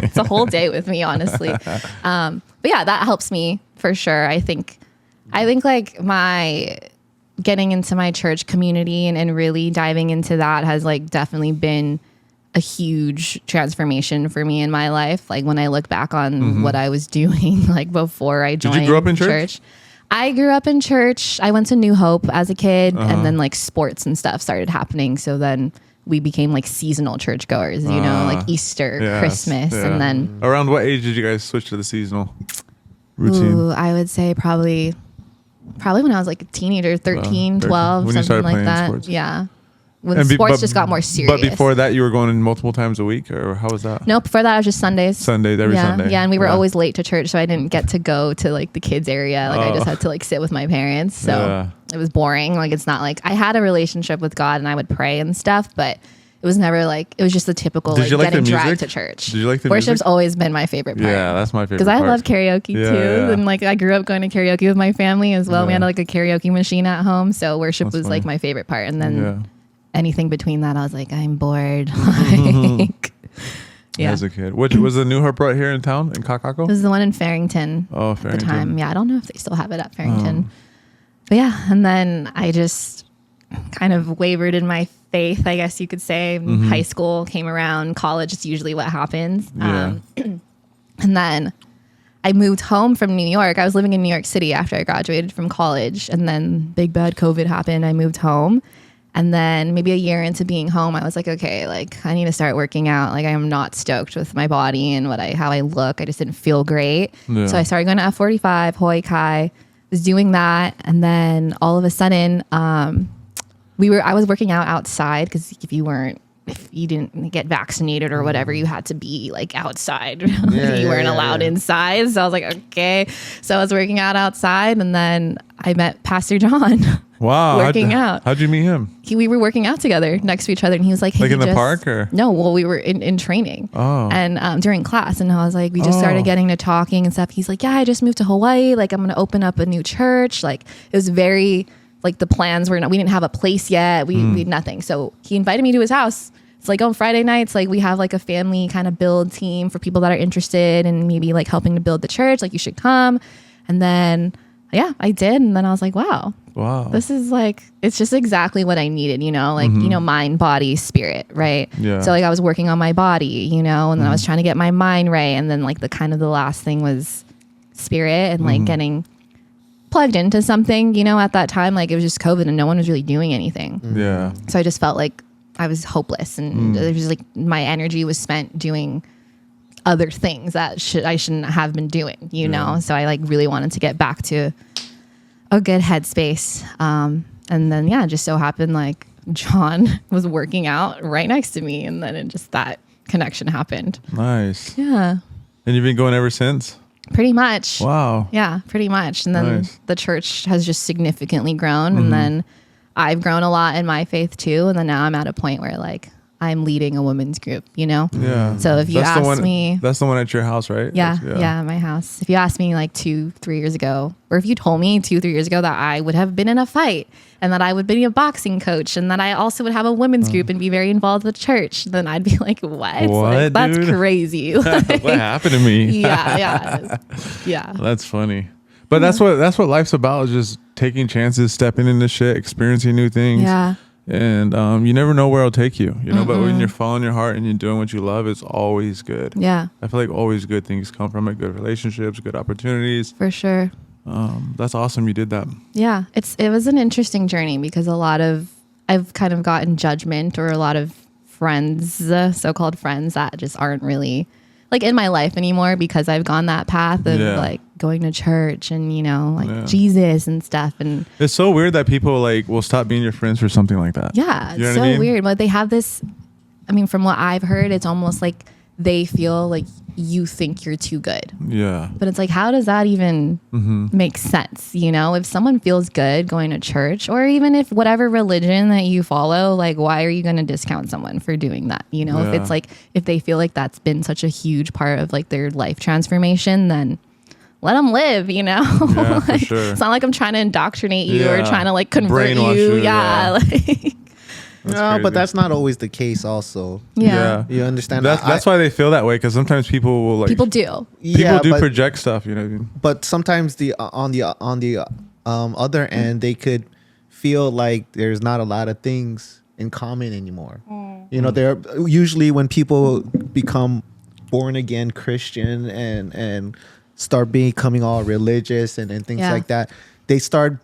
It's a whole day with me, honestly. But yeah, that helps me for sure. I think like my getting into my church community and really diving into that has like definitely been a huge transformation for me in my life. Like when I look back on what I was doing, like before I joined. Did you grow up in church? I grew up in church. I went to New Hope as a kid, and then like sports and stuff started happening. So then we became like seasonal churchgoers, you know, like Easter, Christmas, and then. Around what age did you guys switch to the seasonal routine? Ooh, I would say probably when I was like a teenager, 13, 12, when something like that. Sports. Yeah. When sports just got more serious. But before that, you were going in multiple times a week, or how was that? No, before that, I was just Sundays. Sunday. Yeah, and we were always late to church, so I didn't get to go to like the kids area. Like I just had to like sit with my parents, so it was boring. Like it's not like I had a relationship with God and I would pray and stuff, but it was never like, it was just the typical like getting dragged to church. Did you like the Worship's music? always been my favorite part. Yeah, that's my favorite because I love karaoke too, and like I grew up going to karaoke with my family as well. We had like a karaoke machine at home, so worship was like my favorite part, and then. Anything between that, I was like, I'm bored. Like, as a kid. Which was the New Hope right here in town in Kakako? This is the one in Farrington. Oh, Farrington. At the time. Yeah, I don't know if they still have it at Farrington. But yeah, and then I just kind of wavered in my faith, I guess you could say. High school came around, college is usually what happens. And then I moved home from New York. I was living in New York City after I graduated from college. And then big bad COVID happened. I moved home. And then maybe a year into being home, I was like, okay, like I need to start working out. Like I am not stoked with my body and how I look. I just didn't feel great. Yeah. So I started going to F45, Hawaii Kai, was doing that. And then all of a sudden, I was working out outside because if you didn't get vaccinated or whatever, you had to be like outside. You weren't allowed inside. So I was like, okay. So I was working out outside, and then I met Pastor John. Wow. Working out. How'd you meet him? We were working out together next to each other, and he was like, hey, like in the park or? No, well, we were in training. Oh. And during class, and I was like, we just started getting to talking and stuff. He's like, yeah, I just moved to Hawaii. Like, I'm going to open up a new church. Like, it was very, like, the plans were, we didn't have a place yet. We had nothing. So he invited me to his house. It's like on Friday nights, like we have like a family kind of build team for people that are interested and maybe like helping to build the church. Like, you should come. And then, yeah, I did. And then I was like, wow, this is like, it's just exactly what I needed, like, mind, body, spirit. Right. Yeah. So like I was working on my body, and then I was trying to get my mind right. And then like the last thing was spirit and like getting plugged into something, at that time. Like, it was just COVID and no one was really doing anything. Yeah. So I just felt like I was hopeless, and it was like my energy was spent doing other things that I shouldn't have been doing, know? So I like really wanted to get back to a good headspace. And then, yeah, it just so happened like John was working out right next to me, and then that connection happened. Nice. Yeah. And you've been going ever since? Pretty much. Wow. Yeah, pretty much. And then the church has just significantly grown. And then I've grown a lot in my faith too. And then now I'm at a point where like I'm leading a women's group, Yeah. So if you ask me, that's the one at your house, right? Yeah, my house. If you asked me like 2-3 years ago, or if you told me 2-3 years ago that I would have been in a fight and that I would be a boxing coach and that I also would have a women's group and be very involved with church, then I'd be like, what? Like, that's crazy. Like, what happened to me? Yeah. That's funny. But that's what life's about, is just taking chances, stepping into shit, experiencing new things. Yeah. And you never know where it'll take you, but when you're following your heart and you're doing what you love, it's always good. Yeah. I feel like always good things come from it, good relationships, good opportunities. For sure. That's awesome you did that. Yeah. It was an interesting journey because I've kind of gotten judgment, or a lot of friends, so-called friends that just aren't really like in my life anymore because I've gone that path of like going to church and, Jesus and stuff. And it's so weird that people like will stop being your friends for something like that. Yeah. It's so weird. But they have this, from what I've heard, it's almost like they feel like you think you're too good. Yeah. But it's like, how does that even make sense? If someone feels good going to church, or even if whatever religion that you follow, like, why are you going to discount someone for doing that? If it's like, if they feel like that's been such a huge part of like their life transformation, then let them live, Yeah, like, for sure. It's not like I'm trying to indoctrinate you or trying to like convert you. Yeah. No, but that's not always the case also. Yeah. You understand? That's why they feel that way, because sometimes people will like... People do. People do project stuff, you know what I mean? But sometimes on the other end, they could feel like there's not a lot of things in common anymore. They're usually, when people become born again Christian and start becoming all religious and things like that, they start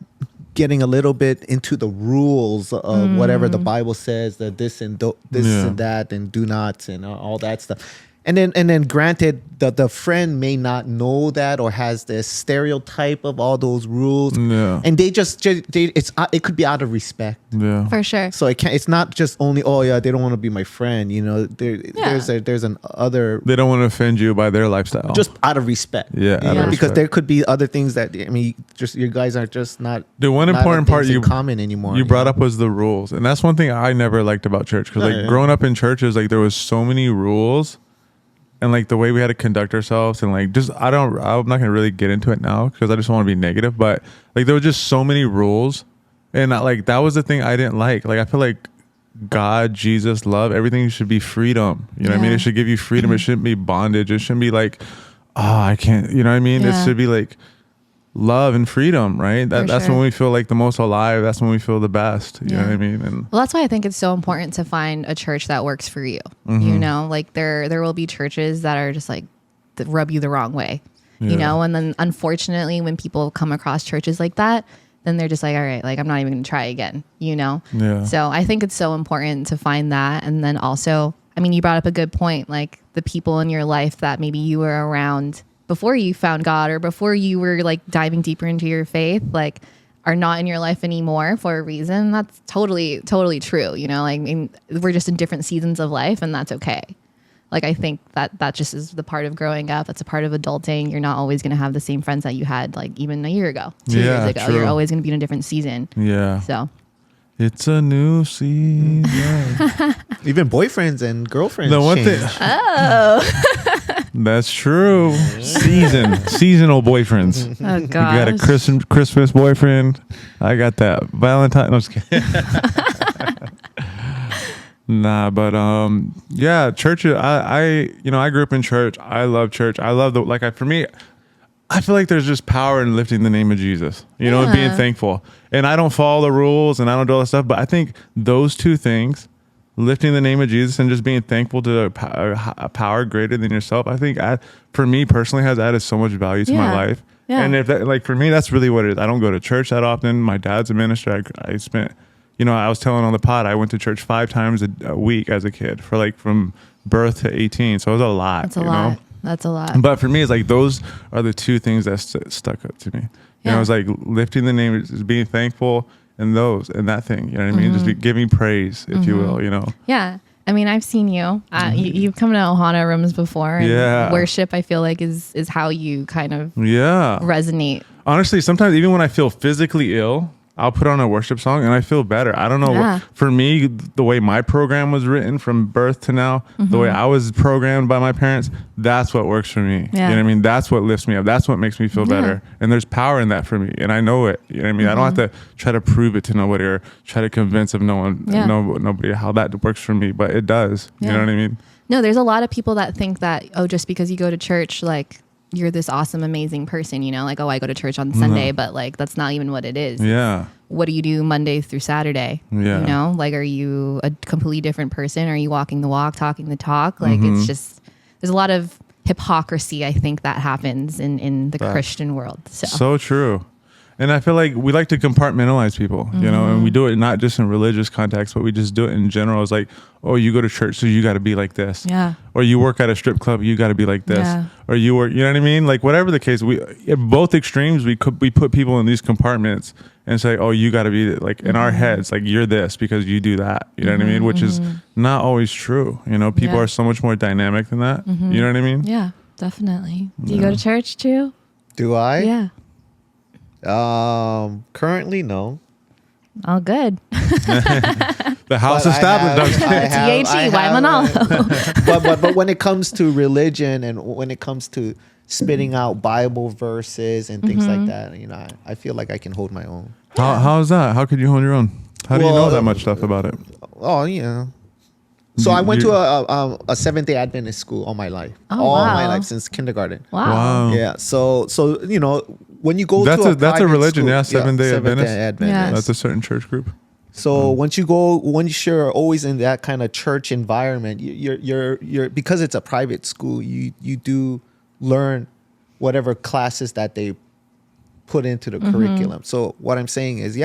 getting a little bit into the rules of whatever the Bible says, that this and that and do nots and all that stuff. And then granted, the friend may not know that or has this stereotype of all those rules, and they it could be out of respect. Yeah, for sure. So it's not just only they don't want to be my friend. There's an other. They don't want to offend you by their lifestyle, just out of respect. Yeah, because there could be other things that just you guys are just not. The one important part in common anymore. You brought up was the rules, and that's one thing I never liked about church, because growing up in churches, like there was so many rules. And like the way we had to conduct ourselves, and like I'm not gonna really get into it now because I just want to be negative, but like there were just so many rules, and like that was the thing I didn't like. Like I feel like God, Jesus, love, everything should be freedom. You know what I mean? It should give you freedom. It shouldn't be bondage. It shouldn't be like, I can't. You know what I mean? It should be like love and freedom, right? That's when we feel like the most alive. That's when we feel the best. You know what I mean? And well, that's why I think it's so important to find a church that works for you. Like there will be churches that are just like rub you the wrong way, you know? And then unfortunately, when people come across churches like that, then they're just like, all right, like I'm not even gonna try again, you know? Yeah. So I think it's so important to find that. And then also, I mean, you brought up a good point, like the people in your life that maybe you were around before you found God or before you were like diving deeper into your faith, like are not in your life anymore for a reason. That's totally true. You know, like I mean, we're just in different seasons of life and that's okay. Like, I think that just is the part of growing up. That's a part of adulting. You're not always going to have the same friends that you had like even a year ago, 2 years ago. True. You're always going to be in a different season. Yeah. So it's a new season. Even boyfriends and girlfriends. The one thing. Oh. That's true. Seasonal boyfriends. Oh, gosh. You got a Christmas boyfriend. I got that Valentine. No, I'm just kidding. Nah, but yeah, church. I grew up in church. I love church. I love for me, I feel like there's just power in lifting the name of Jesus, you know, and being thankful. And I don't follow the rules and I don't do all that stuff, but I think those two things, lifting the name of Jesus and just being thankful to a power greater than yourself, I think for me personally has added so much value to my life. Yeah. And if that, like for me, that's really what it is. I don't go to church that often. My dad's a minister. I spent, you know, I was telling on the pod, I went to church 5 times a week as a kid for like from birth to 18. So it was a lot. That's a lot. Know? That's a lot. But for me, it's like those are the two things that stuck up to me. You know, it's like lifting the name, just being thankful, and that thing. You know what I mean? Just giving praise, if you will. You know. Yeah. I mean, I've seen you. You've come to Ohana rooms before. And worship, I feel like, is how you kind of resonate. Honestly, sometimes even when I feel physically ill, I'll put on a worship song and I feel better. I don't know. For me, the way my program was written from birth to now, the way I was programmed by my parents, that's what works for me. You know what I mean? That's what lifts me up. That's what makes me feel better. And there's power in that for me. And I know it. You know what I mean? I don't have to try to prove it to nobody or try to convince nobody how that works for me. But it does. You know what I mean? No, there's a lot of people that think that, just because you go to church, like, you're this awesome, amazing person, you know, like, I go to church on Sunday, but like, that's not even what it is. Yeah. What do you do Monday through Saturday? Yeah. You know, like, are you a completely different person? Are you walking the walk, talking the talk? Like, it's just, there's a lot of hypocrisy, I think, that happens in the Christian world. So true. And I feel like we like to compartmentalize people, you know, and we do it not just in religious context, but we just do it in general. It's like, oh, you go to church, so you got to be like this. Yeah. Or you work at a strip club, you got to be like this. Yeah. Or you work, you know what I mean? Like, whatever the case, at both extremes, we put people in these compartments and say, oh, you got to be like in our heads, like you're this because you do that. You know what I mean? Which is not always true. You know, people are so much more dynamic than that. You know what I mean? Yeah, definitely. Do you go to church too? Do I? Yeah. Currently, no. Oh, good. The house established. THE, Waimanalo. But when it comes to religion and when it comes to spitting out Bible verses and things like that, you know, I feel like I can hold my own. How is that? How could you hold your own? How do you know that much stuff about it? Oh, yeah. So I went to a Seventh-day Adventist school all my life. All my life since kindergarten. Wow. Yeah. So you know, when you go that's to that's a religion, school, Seventh-day Adventist. Yes. That's a certain church group. So once you're always in that kind of church environment, you're because it's a private school, you do learn whatever classes that they put into the curriculum. So what I'm saying is,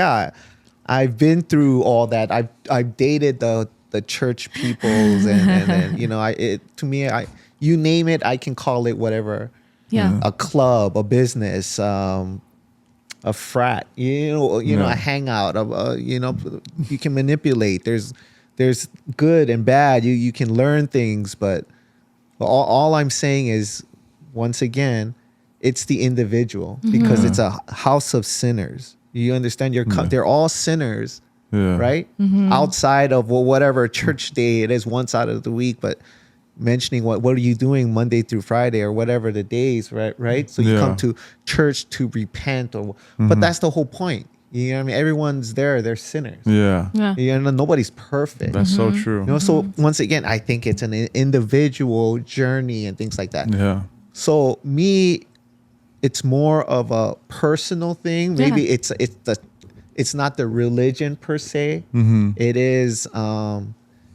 I've been through all that. I've dated the church peoples and you know, you name it, I can call it whatever. Yeah. A club, a business, a frat, you know, a hangout, you know, you can manipulate. There's good and bad. You can learn things, but all I'm saying is, once again, it's the individual because it's a house of sinners. You understand? They're all sinners. Yeah. Right? Outside of whatever church day it is once out of the week, but mentioning what are you doing Monday through Friday or whatever the days, right? So you come to church to repent, but that's the whole point. You know what I mean? Everyone's there, they're sinners. Yeah. You know, nobody's perfect. That's so true. You know, so once again, I think it's an individual journey and things like that. Yeah. So me, it's more of a personal thing. Maybe it's not the religion per se. It is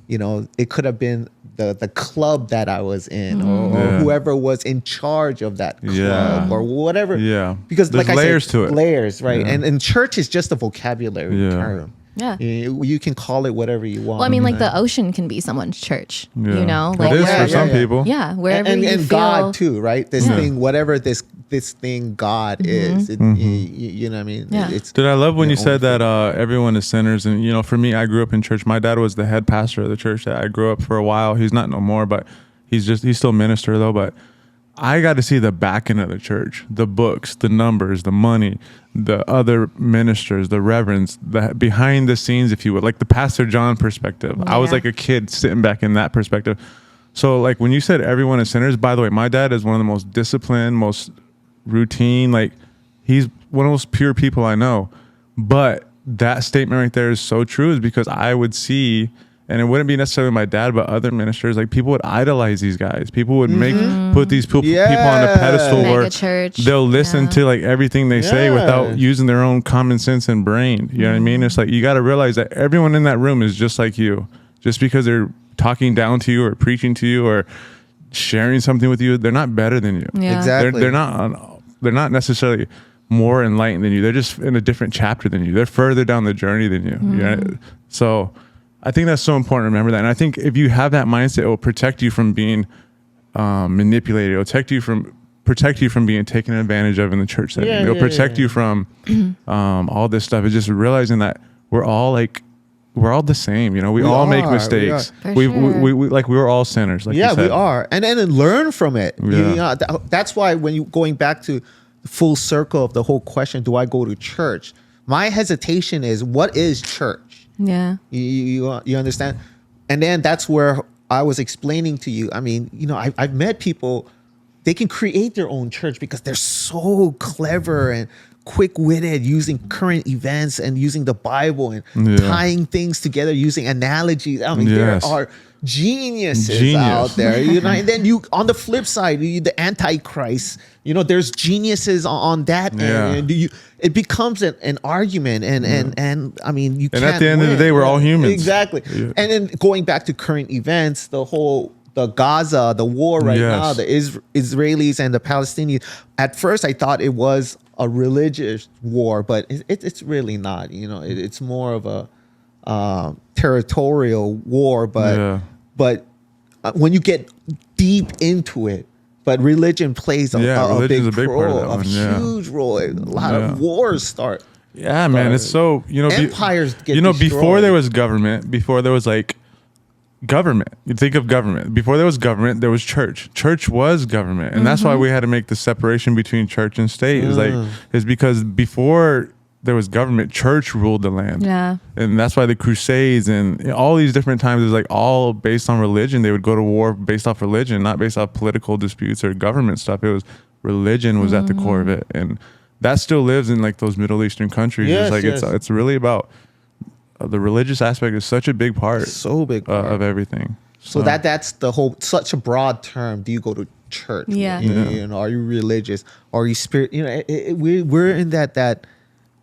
it could have been the club that I was in, or whoever was in charge of that club, or whatever. Yeah, because there's like layers I said, to it. Layers, right? And church is just a vocabulary term. Yeah, you can call it whatever you want. Well, I mean, like the ocean can be someone's church. Like it is for some people. Yeah, wherever and you feel. God too, right? This thing, whatever this thing God is, you know what I mean? Yeah. Dude, I love when you said that everyone is sinners, and for me, I grew up in church. My dad was the head pastor of the church that I grew up for a while. He's not no more, but he's still minister though. But I got to see the back end of the church, the books, the numbers, the money, the other ministers, the reverends, the behind the scenes, if you would, like the Pastor John perspective. I was like a kid sitting back in that perspective. So like when you said everyone is sinners, by the way, my dad is one of the most disciplined, most routine, like he's one of the most pure people I know. But that statement right there is so true, is because I would see, and it wouldn't be necessarily my dad, but other ministers, like people would idolize these guys. People would put these people on a pedestal where they'll listen to like everything they say without using their own common sense and brain. You know what I mean? It's like, you got to realize that everyone in that room is just like you. Just because they're talking down to you or preaching to you or sharing something with you, they're not better than you. Yeah. Exactly. They're not necessarily more enlightened than you. They're just in a different chapter than you. They're further down the journey than you. Yeah? So I think that's so important to remember that. And I think if you have that mindset, it will protect you from being manipulated. It will protect you from being taken advantage of in the church setting. It'll protect you from all this stuff. It's just realizing that we're all the same. We all make mistakes. We're all sinners. Like you said. We are. And then learn from it. That's why when you going back to the full circle of the whole question, do I go to church? My hesitation is, what is church? Yeah. You understand? And then that's where I was explaining to you. I mean, I've met people, they can create their own church because they're so clever and quick-witted, using current events and using the Bible and tying things together using analogies. I mean, there are geniuses out there. And then on the flip side, the Antichrist. There's geniuses on that end. And it becomes an argument, and I mean, you can't. And at the end of the day, we're all humans. Exactly. Yeah. And then going back to current events, the Gaza, the war right now, the Israelis and the Palestinians. At first, I thought it was a religious war, but it's really not. It's more of a territorial war. But when you get deep into it, but religion plays a big role, a huge role. A lot of wars start. Yeah, man, it's so empires get destroyed. Before there was government, before there was like government. You think of government. Before there was government, there was church. Church was government, and that's why we had to make the separation between church and state. Is because before there was government, church ruled the land. Yeah, and that's why the Crusades and all these different times is like all based on religion. They would go to war based off religion, not based off political disputes or government stuff. It was religion was at the core of it, and that still lives in like those Middle Eastern countries. It's really about. The religious aspect is such a big part, of everything. So that's the whole, such a broad term. Do you go to church? Yeah. Are you religious? Are you spirit? We're in that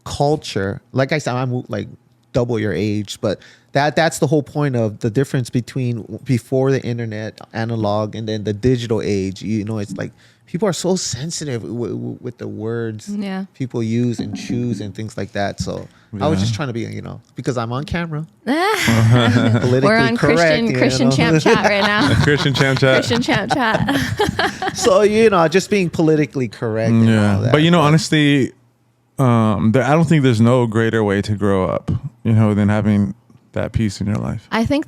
culture. Like I said, I'm like double your age, but that's the whole point of the difference between before the internet, analog, and then the digital age. It's like people are so sensitive with the words people use and choose and things like that. So I was just trying to be, because I'm on camera. Politically We're on correct, Christian Champ Chat right now. Christian Champ Chat. Christian Champ Chat. So, just being politically correct. And all that. But, honestly, I don't think there's no greater way to grow up, than having that peace in your life. I think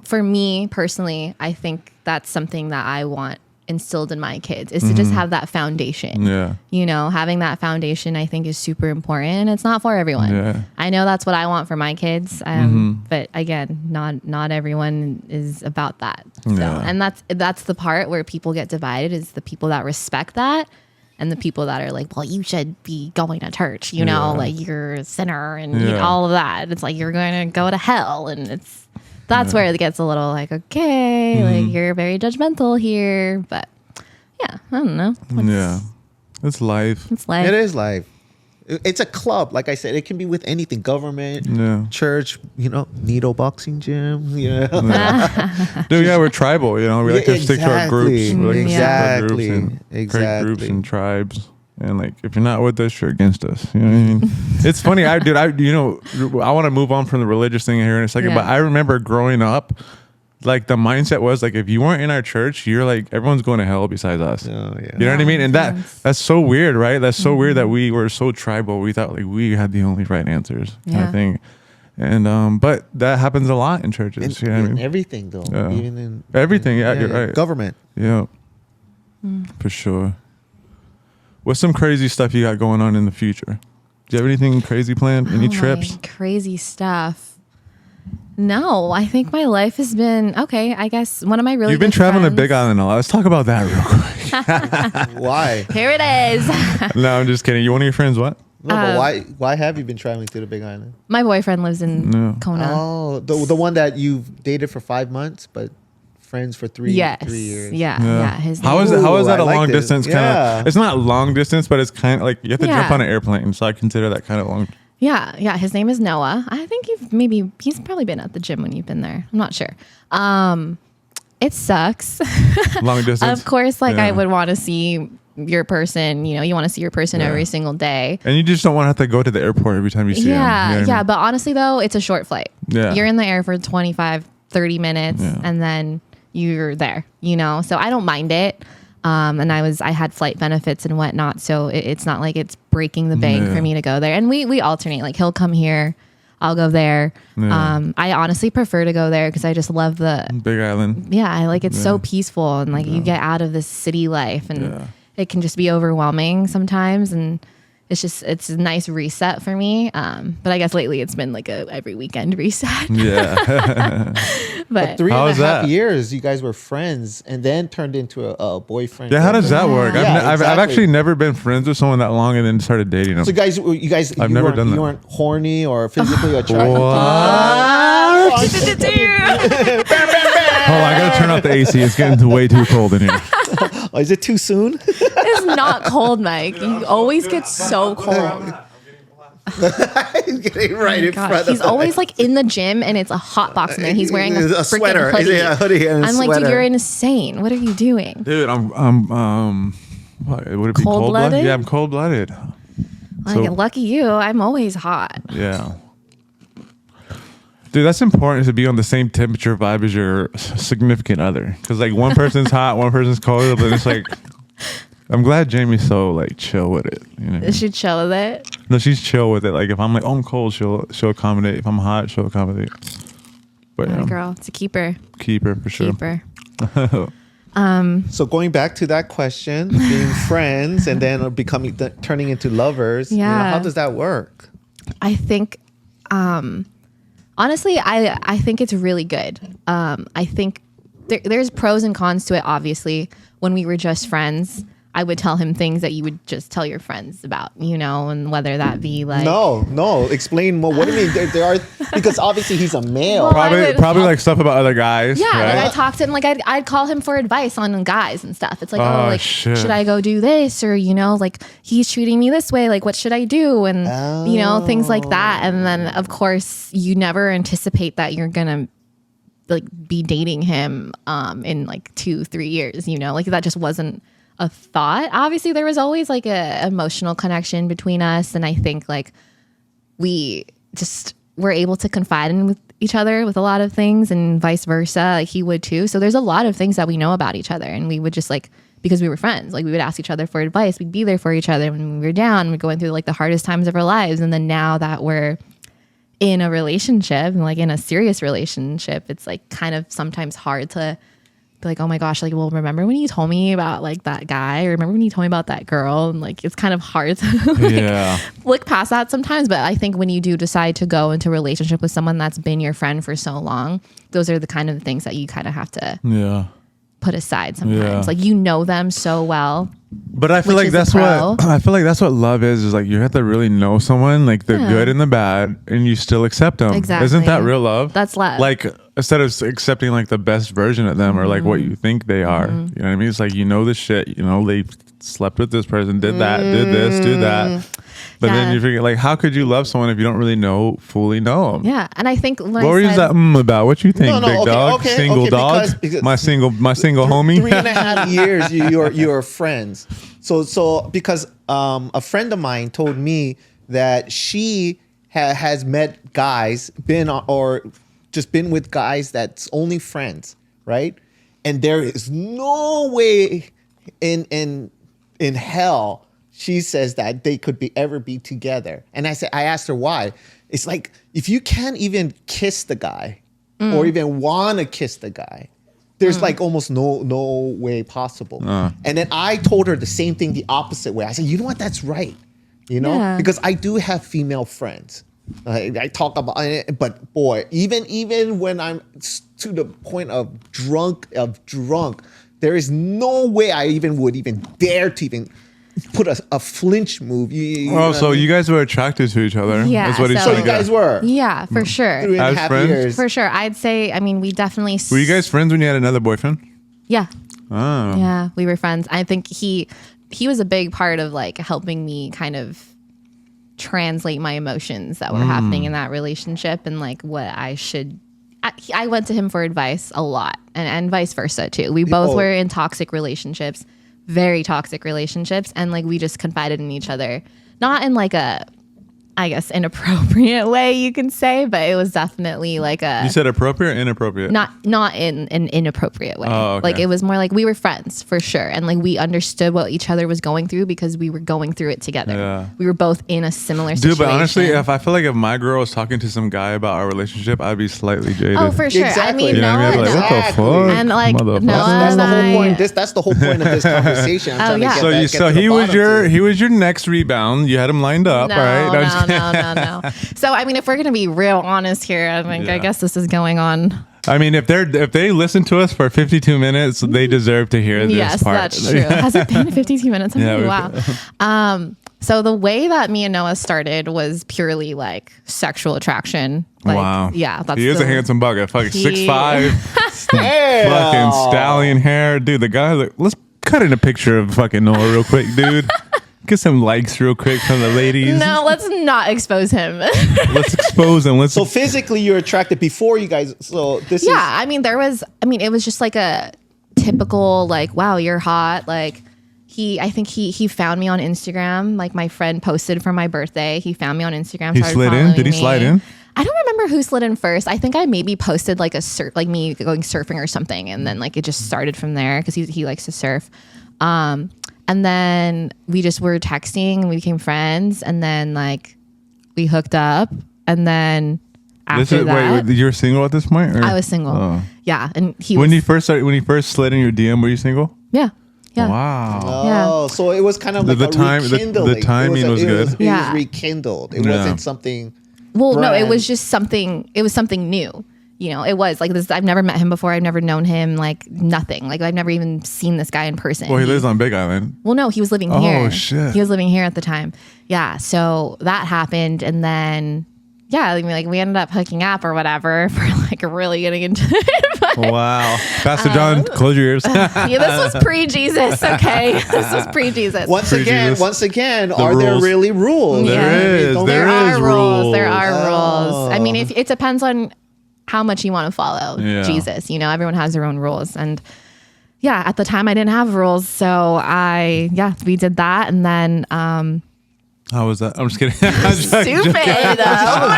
for me personally, I think that's something that I want instilled in my kids, is to just have that foundation. Having that foundation, I think, is super important, and it's not for everyone. I know that's what I want for my kids, but again, not everyone is about that. And that's the part where people get divided, is the people that respect that and the people that are like, well, you should be going to church, like you're a sinner and all of that. It's like you're going to go to hell, and that's where it gets a little like, okay, like you're very judgmental here. But I don't know. It's life. It's life. It is life. It's a club, like I said. It can be with anything: government, church, needle boxing gym. Dude, we're tribal. We like to stick to our groups. We like to create groups and tribes. And like, if you're not with us, you're against us. You know what I mean? It's funny. I want to move on from the religious thing here in a second. But I remember growing up, like the mindset was like, if you weren't in our church, you're like, everyone's going to hell besides us. Oh, yeah. You know what I mean? And that's so weird, right? That's so weird that we were so tribal. We thought like we had the only right answers kind of thing. And but that happens a lot in churches. You know what I mean? Everything though. Yeah. Even in everything. You're right. Government. Yeah. For sure. What's some crazy stuff you got going on in the future? Do you have anything crazy planned? Any trips? Crazy stuff. No, I think my life has been okay. I guess one of my really You've been traveling to Big Island a lot. Let's talk about that real quick. Why? Here it is. No, I'm just kidding. You one of your friends what? No, but why have you been traveling to the Big Island? My boyfriend lives in Kona. Oh, the one that you've dated for 5 months, but friends for 3 years. Yeah. How is that a long distance kind of? It's not long distance, but it's kind of like you have to jump on an airplane. So I consider that kind of long. Yeah. His name is Noah. I think he's probably been at the gym when you've been there. I'm not sure. It sucks. Long distance. Of course, I would want to see your person. You want to see your person every single day. And you just don't want to have to go to the airport every time you see them. Yeah. But honestly, though, it's a short flight. Yeah. You're in the air for 25, 30 minutes, and then you're there, so I don't mind it. And I had flight benefits and whatnot. So it's not like it's breaking the bank for me to go there. And we alternate, like he'll come here, I'll go there. I honestly prefer to go there because I just love the Big Island. Yeah. I like it's so peaceful and like you get out of this city life and it can just be overwhelming sometimes. And it's a nice reset for me. But I guess lately it's been like a every weekend reset. Yeah. But 3.5 years, you guys were friends and then turned into a boyfriend. Yeah, how does that work? I've actually never been friends with someone that long and then started dating them. So you guys, I've never done that. You weren't horny or physically attracted. What? Oh, I gotta turn off the AC. It's getting way too cold in here. Oh, is it too soon? It's not cold, Mike. You always get so cold. He's getting right in front of He's always like in the gym and it's a hot box in there. He's wearing a sweater. Hoodie. A hoodie and I'm like, dude, you're insane. What are you doing? Dude, would it be cold-blooded? Yeah, I'm cold-blooded. Lucky you. I'm always hot. Yeah. Dude, that's important to be on the same temperature vibe as your significant other. Because like one person's hot, one person's cold, but it's like, I'm glad Jamie's so like chill with it. Is she chill with it? No, she's chill with it. Like if I'm like, oh, I'm cold, she'll accommodate. If I'm hot, she'll accommodate. But girl, it's a keeper. Keeper for sure. Keeper. So going back to that question, being friends and then turning into lovers. Yeah. How does that work? I think, honestly, I think it's really good. I think there's pros and cons to it. Obviously, when we were just friends, I would tell him things that you would just tell your friends about, and whether that be like... No. Explain more. What do you mean? There are... Because obviously he's a male. Well, probably like stuff about other guys. Yeah, right? like I talked to him, like I'd call him for advice on guys and stuff. It's like, should I go do this? Or, like he's treating me this way. Like, what should I do? And, things like that. And then, of course, you never anticipate that you're going to like be dating him in like 2-3 years, like that just wasn't a thought. Obviously there was always like a emotional connection between us, and I think like we just were able to confide in with each other with a lot of things, and vice versa. Like he would too. So there's a lot of things that we know about each other, and we would just like, because we were friends, like we would ask each other for advice. We'd be there for each other when we were down. We're going through like the hardest times of our lives, and then now that we're in a relationship, like in a serious relationship, it's like kind of sometimes hard to be like, oh my gosh, like, well, remember when you told me about like that guy, or remember when you told me about that girl? And like, it's kind of hard to look past that sometimes. But I think when you do decide to go into a relationship with someone that's been your friend for so long, those are the kind of things that you kind of have to put aside sometimes. Like, them so well. But I feel like that's what love is like you have to really know someone, like the good and the bad, and you still accept them. Exactly. Isn't that real love? That's love. Like instead of accepting like the best version of them or like what you think they are. You know what I mean? It's like, the shit, they slept with this person, did that, did this, do that. But then you figure, like, how could you love someone if you don't really fully know them? Yeah, and I think what were you about? What you think, big dog? Single dog? Because my single homie? 3.5 years you're friends. So because a friend of mine told me that she has met guys, been with guys that's only friends, right? And there is no way in hell, she says, that they could ever be together. And I asked her why. It's like, if you can't even kiss the guy or even want to kiss the guy, there's like almost no way possible. And then I told her the same thing the opposite way. I said, you know what? That's right. You know, because I do have female friends. I talk about it, but boy, even when I'm to the point of drunk, there is no way I would dare to put a flinch move. So you guys were attracted to each other. Yeah. That's what he's so you guys were. Yeah, for sure. 3.5 friends? years. For sure. I'd say, I mean, we definitely... Were you guys friends when you had another boyfriend? Yeah. Oh. Yeah, we were friends. I think he was a big part of like helping me kind of translate my emotions that were happening in that relationship and like what I should... I went to him for advice a lot and vice versa too. We both were in toxic relationships. Very toxic relationships, and like we just confided in each other, not in like a, I guess, inappropriate way you can say, but it was definitely like a... You said appropriate or inappropriate? Not in an inappropriate way. Oh, okay. Like it was more like we were friends for sure, and like we understood what each other was going through because we were going through it together. Yeah. We were both in a similar situation. Dude, but honestly, I feel like if my girl was talking to some guy about our relationship, I'd be slightly jaded. Oh, for sure. Exactly. I mean, I'd be like, what the fuck? And like, that's the whole point. That's the whole point of this conversation. I'm trying to so he was your next rebound. You had him lined up, no, right? No. So I mean, if we're gonna be real honest here, I guess this is going on. I mean, if they listen to us for 52 minutes, they deserve to hear this part. Yes, that's true. Has it been 52 minutes? Wow. So the way that me and Noah started was purely like sexual attraction. Like, wow. Yeah, he is a handsome bucket. Fucking 6'5", fucking stallion hair, dude. The guy. Like, let's cut in a picture of fucking Noah real quick, dude. Get some likes real quick from the ladies. No, let's not expose him. Let's expose him. So physically, you're attracted before you guys. So this is... I mean, it was just like a typical, like, wow, you're hot. Like, I think he found me on Instagram. Like, my friend posted for my birthday. He found me on Instagram. He slid in? Did he slide in? I don't remember who slid in first. I think I maybe posted like like me going surfing or something. And then like it just started from there because he likes to surf. And then we just were texting and we became friends. And then like we hooked up. And then after that... Wait, you were single at this point? Or? I was single. Oh. Yeah. And when you first slid in your DM, were you single? Yeah. Yeah. Wow. Oh, yeah. So it was kind of like the timing was good. It was rekindled. It wasn't something... Well, no, it was just something... It was something new. You know, it was like this. I've never met him before. I've never known him, like nothing. Like I've never even seen this guy in person. Well, he lives on Big Island. Well, no, he was living here. Oh, shit. He was living here at the time. Yeah. So that happened. And then, yeah, like we ended up hooking up or whatever for like really getting into it. But, wow. Pastor John, close your ears. Yeah, this was pre-Jesus. Okay. This was pre-Jesus. Once again, are there really rules? There are rules. There are rules. I mean, it depends on how much you want to follow Jesus. You know, everyone has their own rules. And yeah, at the time I didn't have rules. So we did that. And then, how was that? I'm just kidding. Stupid. Oh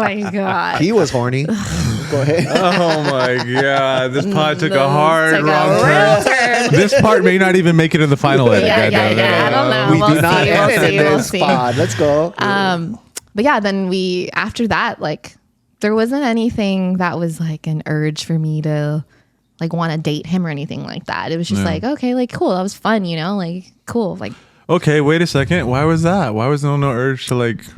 my God. He was horny. Go ahead. Oh my God. This pod took a hard wrong turn. This part may not even make it in the final edit. Yeah. I don't know. We do not edit in this pod. Let's go. But yeah, then after that, like, there wasn't anything that was like an urge for me to like want to date him or anything like that. It was just like, okay, like cool. That was fun, you know, like cool. Like, okay, wait a second. Why was that? Why was there no urge to like to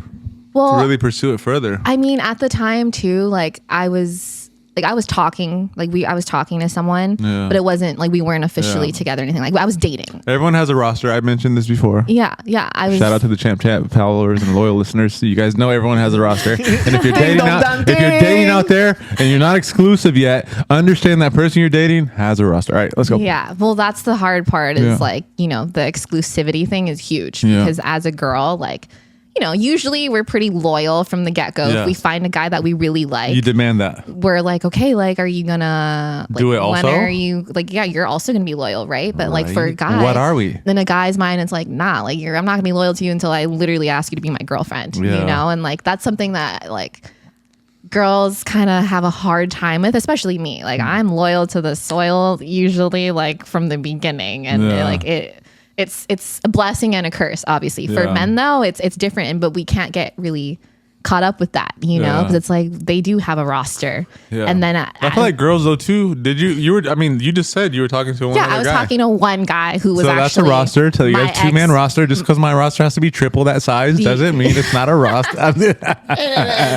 really pursue it further? I mean, at the time too, like I was like I was talking to someone, but it wasn't like we weren't officially together or anything. Like I was dating. Everyone has a roster. I mentioned this before. Yeah. Shout out to the Champ followers and loyal listeners. So you guys know everyone has a roster. And if you're dating out there and you're not exclusive yet, understand that person you're dating has a roster. All right, let's go. Yeah. Well, that's the hard part is like, you know, the exclusivity thing is huge because as a girl, like, you know, usually we're pretty loyal from the get-go. If we find a guy that we really like, you demand that. We're like, okay, like, are you gonna like, do it also? When are you like, yeah, you're also gonna be loyal, right? But like for a guy, what are we? Then a guy's mind, it's like, nah, like I'm not gonna be loyal to you until I literally ask you to be my girlfriend, you know? And like that's something that like girls kind of have a hard time with, especially me. Like I'm loyal to the soil usually, like from the beginning, and it's a blessing and a curse, obviously. For men, though, it's different, but we can't get really caught up with that, you know, because it's like they do have a roster. And then I feel like girls, though, too. You just said you were talking to one other guy. I was talking to one guy who was that's a roster. Tell you guys, 2-man roster. Just because my roster has to be triple that size doesn't mean it's not a roster.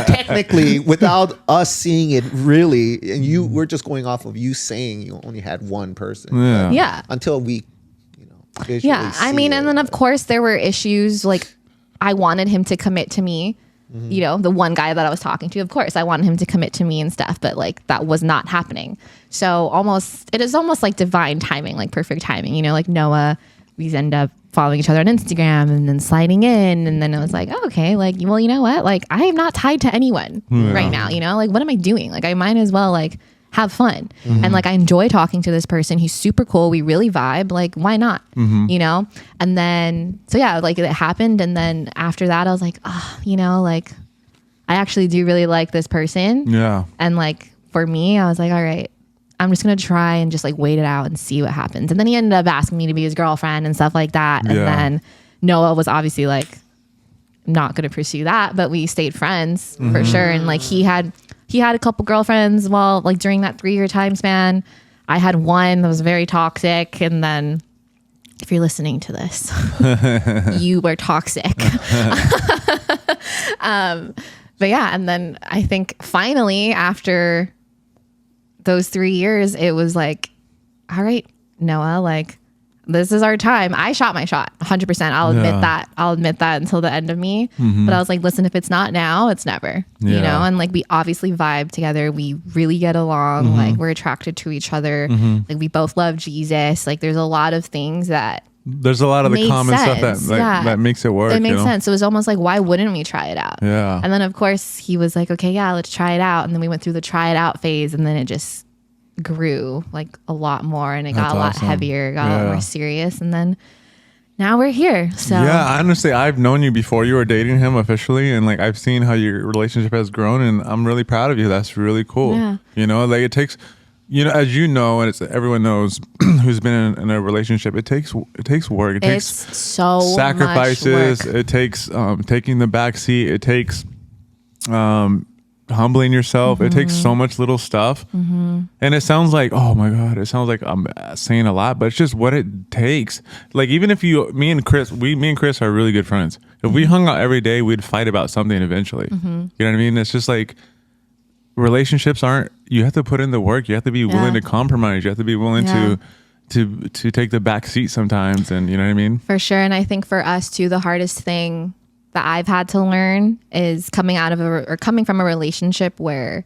Technically, without us seeing it really, and we're just going off of you saying you only had one person. Until we I mean, and then of course there were issues like I wanted him to commit to me, you know, the one guy that I was talking to, of course I wanted him to commit to me and stuff, but like that was not happening. So it is almost like divine timing, like perfect timing, you know, like Noah, we end up following each other on Instagram and then sliding in, and then I was like, oh, okay, like, well, you know what, like I am not tied to anyone right now, you know, like what am I doing? Like I might as well like have fun. And like I enjoy talking to this person. He's super cool. We really vibe. Like why not? You know? And then like it happened, and then after that I was like, oh, you know, like I actually do really like this person. And like for me, I was like, all right, I'm just gonna try and just like wait it out and see what happens. And then he ended up asking me to be his girlfriend and stuff like that. And then Noah was obviously like not gonna pursue that, but we stayed friends for sure. And like he had a couple girlfriends like during that 3-year time span. I had one that was very toxic. And then if you're listening to this, you were toxic. But yeah. And then I think finally after those 3 years, it was like, all right, Noah, like this is our time. I shot my shot 100%. I'll admit that until the end of me. But I was like, listen, if it's not now, it's never, you know? And like, we obviously vibe together. We really get along. Like we're attracted to each other. Like we both love Jesus. Like there's a lot of things there's a lot of the common stuff that makes it work. It makes sense. So it was almost like, why wouldn't we try it out? And then of course he was like, okay, yeah, let's try it out. And then we went through the try it out phase, and then it just grew like a lot more, and it got a lot heavier, got a lot more serious, and then now we're here. So honestly, I've known you before you were dating him officially, and like I've seen how your relationship has grown, and I'm really proud of you. That's really cool. You know, like it takes, you know, as you know, and everyone knows who's been in a relationship, it takes work. It takes so sacrifices. Much work. It takes taking the back seat. It takes humbling yourself. It takes so much little stuff. And it sounds like, oh my God, it sounds like I'm saying a lot, but it's just what it takes. Like even if me and Chris are really good friends. If we hung out every day, we'd fight about something eventually. You know what I mean? It's just like relationships you have to put in the work. You have to be willing to compromise. You have to be willing to take the back seat sometimes. And you know what I mean? For sure. And I think for us too, the hardest thing that I've had to learn is coming from a relationship where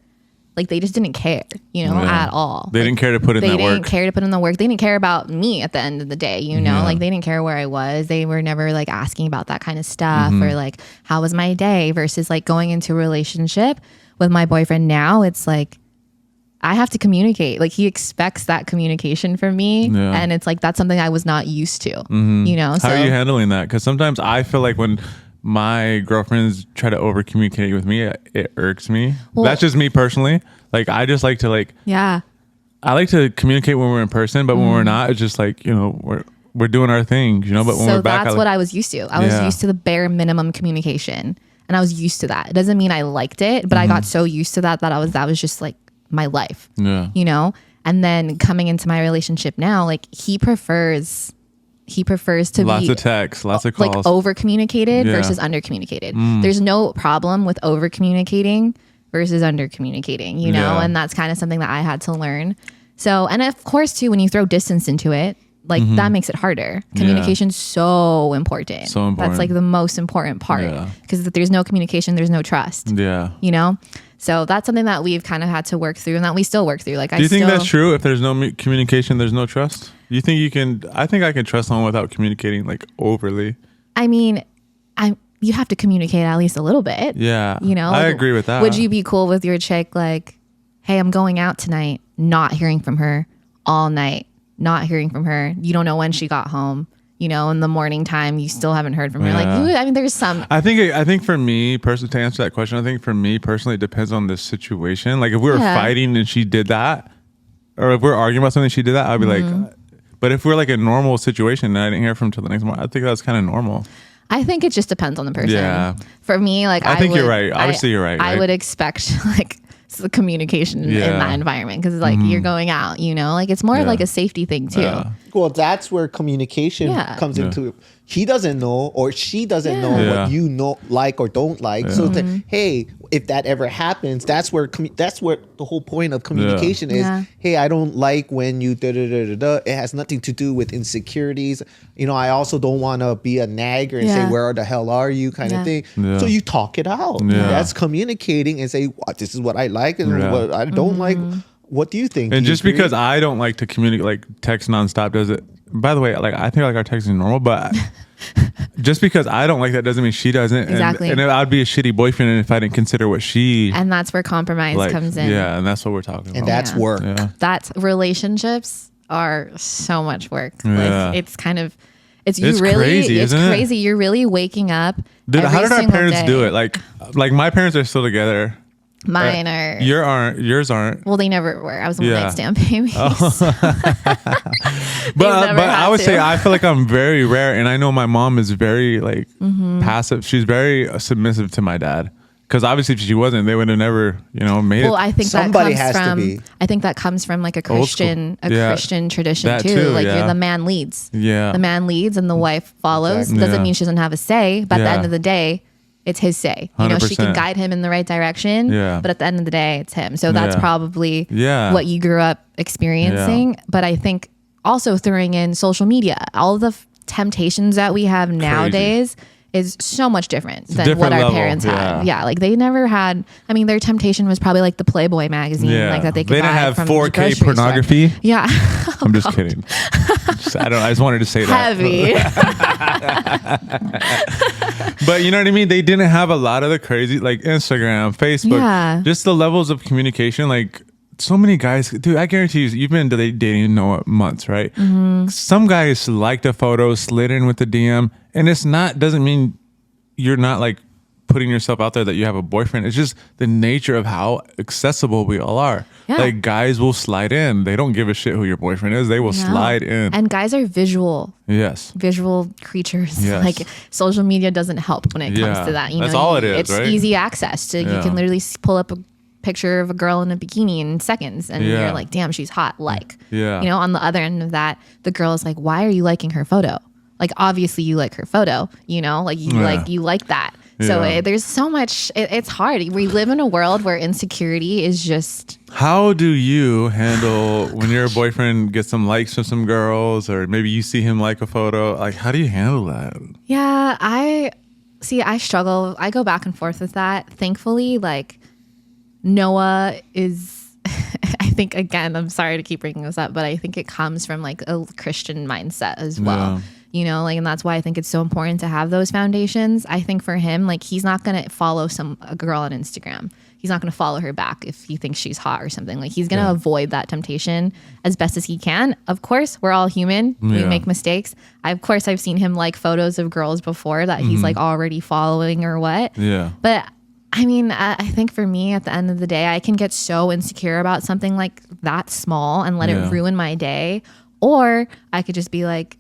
like they just didn't care, you know, at all. They didn't care to put in that work. They didn't care to put in the work. They didn't care about me at the end of the day, you know, like they didn't care where I was. They were never like asking about that kind of stuff or like, how was my day, versus like going into a relationship with my boyfriend now. It's like, I have to communicate. Like he expects that communication from me. And it's like, that's something I was not used to, you know? How are you handling that? Because sometimes I feel like when my girlfriends try to over communicate with me, it irks me. Well, that's just me personally. Like I just like to I like to communicate when we're in person, but when we're not, it's just like, you know, we're doing our thing, you know, but when we're back, that's what I was used to. I was used to the bare minimum communication, and I was used to that. It doesn't mean I liked it, but I got so used to that that was just like my life, you know? And then coming into my relationship now, like he prefers to lots of texts, lots of calls, like over communicated versus under communicated. There's no problem with over communicating versus under communicating, you know? And that's kind of something that I had to learn. So, and of course too, when you throw distance into it, like that makes it harder. Communication's so important. That's like the most important part, because if there's no communication, there's no trust. Yeah. You know? So that's something that we've kind of had to work through and that we still work through. Like, do you think that's true? If there's no communication, there's no trust? You think you can? I think I can trust someone without communicating like overly. I mean, you have to communicate at least a little bit. Yeah. You know, I agree with that. Would you be cool with your chick like, hey, I'm going out tonight, not hearing from her all night, not hearing from her. You don't know when she got home. You know, in the morning time, you still haven't heard from her. Like, I mean, there's some. I think for me personally, to answer that question, I think for me personally, it depends on the situation. Like, if we were fighting and she did that, or if we're arguing about something, she did that, I'd be like. But if we're like a normal situation and I didn't hear from her till the next morning, I think that's kind of normal. I think it just depends on the person. Yeah. For me, like, I think you're right. Obviously, you're right. I would expect like the communication in that environment, because like you're going out, you know, like it's more like a safety thing too. Well, that's where communication comes into it. He doesn't know, or she doesn't know what you know, like or don't like. So hey, if that ever happens, that's where the whole point of communication is. Hey, I don't like when you da da da da da. It has nothing to do with insecurities. You know, I also don't want to be a nagger and say, where the hell are you, kind of thing. So you talk it out. That's communicating and say, this is what I like and what I don't like. What do you think? And just because I don't like to communicate, like text nonstop, does it? By the way, like I think like our texting is normal, but just because I don't like that doesn't mean she doesn't. Exactly. And I'd be a shitty boyfriend if I didn't consider what she. And that's where compromise comes in. Yeah, and that's what we're talking about. And that's work. Yeah. That's relationships are so much work. Like, it's kind of. It's really crazy, isn't it? It's crazy. You're really waking up. How did our parents do it? Like my parents are still together. Mine are. Yours aren't. Well, they never were. I was one night stand baby. But I would say I feel like I'm very rare, and I know my mom is very like passive. She's very submissive to my dad, because obviously if she wasn't, they would have never made it. Well, I think somebody that comes has from. To be. I think that comes from like a Christian tradition that too. Like you're the man leads. Yeah, the man leads and the wife follows. Exactly. Doesn't mean she doesn't have a say, but at the end of the day, it's his say. You know, 100%. she can guide him in the right direction, but at the end of the day, it's him. So that's probably what you grew up experiencing. But I think also throwing in social media, all the temptations that we have nowadays is so much different than what our parents had. Yeah, like they never had. I mean, their temptation was probably like the Playboy magazine, like that they could. They didn't buy have from 4K pornography. Store. Yeah, I'm just kidding. I just wanted to say that. Heavy. But you know what I mean? They didn't have a lot of the crazy, like Instagram, Facebook, just the levels of communication. Like so many guys, dude, I guarantee you've been dating months, right? Some guys liked a photo, slid in with the DM, and doesn't mean you're not like putting yourself out there that you have a boyfriend. It's just the nature of how accessible we all are. Yeah. Like guys will slide in. They don't give a shit who your boyfriend is. They will slide in. And guys are visual. Yes. Visual creatures. Yes. Like social media doesn't help when it comes to that. That's all it is. It's easy access to. You can literally pull up a picture of a girl in a bikini in seconds, and you're like, damn, she's hot. Like, on the other end of that, the girl is like, why are you liking her photo? Like, obviously you like her photo. You know, like you like that. So there's so much. It's hard. We live in a world where insecurity is just. How do you handle when your boyfriend gets some likes from some girls, or maybe you see him like a photo? Like, how do you handle that? Yeah, I struggle. I go back and forth with that. Thankfully, like Noah is. I think, again, I'm sorry to keep bringing this up, but I think it comes from like a Christian mindset as well. Yeah. You know, like, and that's why I think it's so important to have those foundations. I think for him, like, he's not going to follow a girl on Instagram. He's not going to follow her back if he thinks she's hot or something. Like, he's going to avoid that temptation as best as he can. Of course, we're all human. We make mistakes. I've seen him like photos of girls before that he's like already following or what. Yeah. But I mean, I think for me, at the end of the day, I can get so insecure about something like that small and let it ruin my day. Or I could just be like,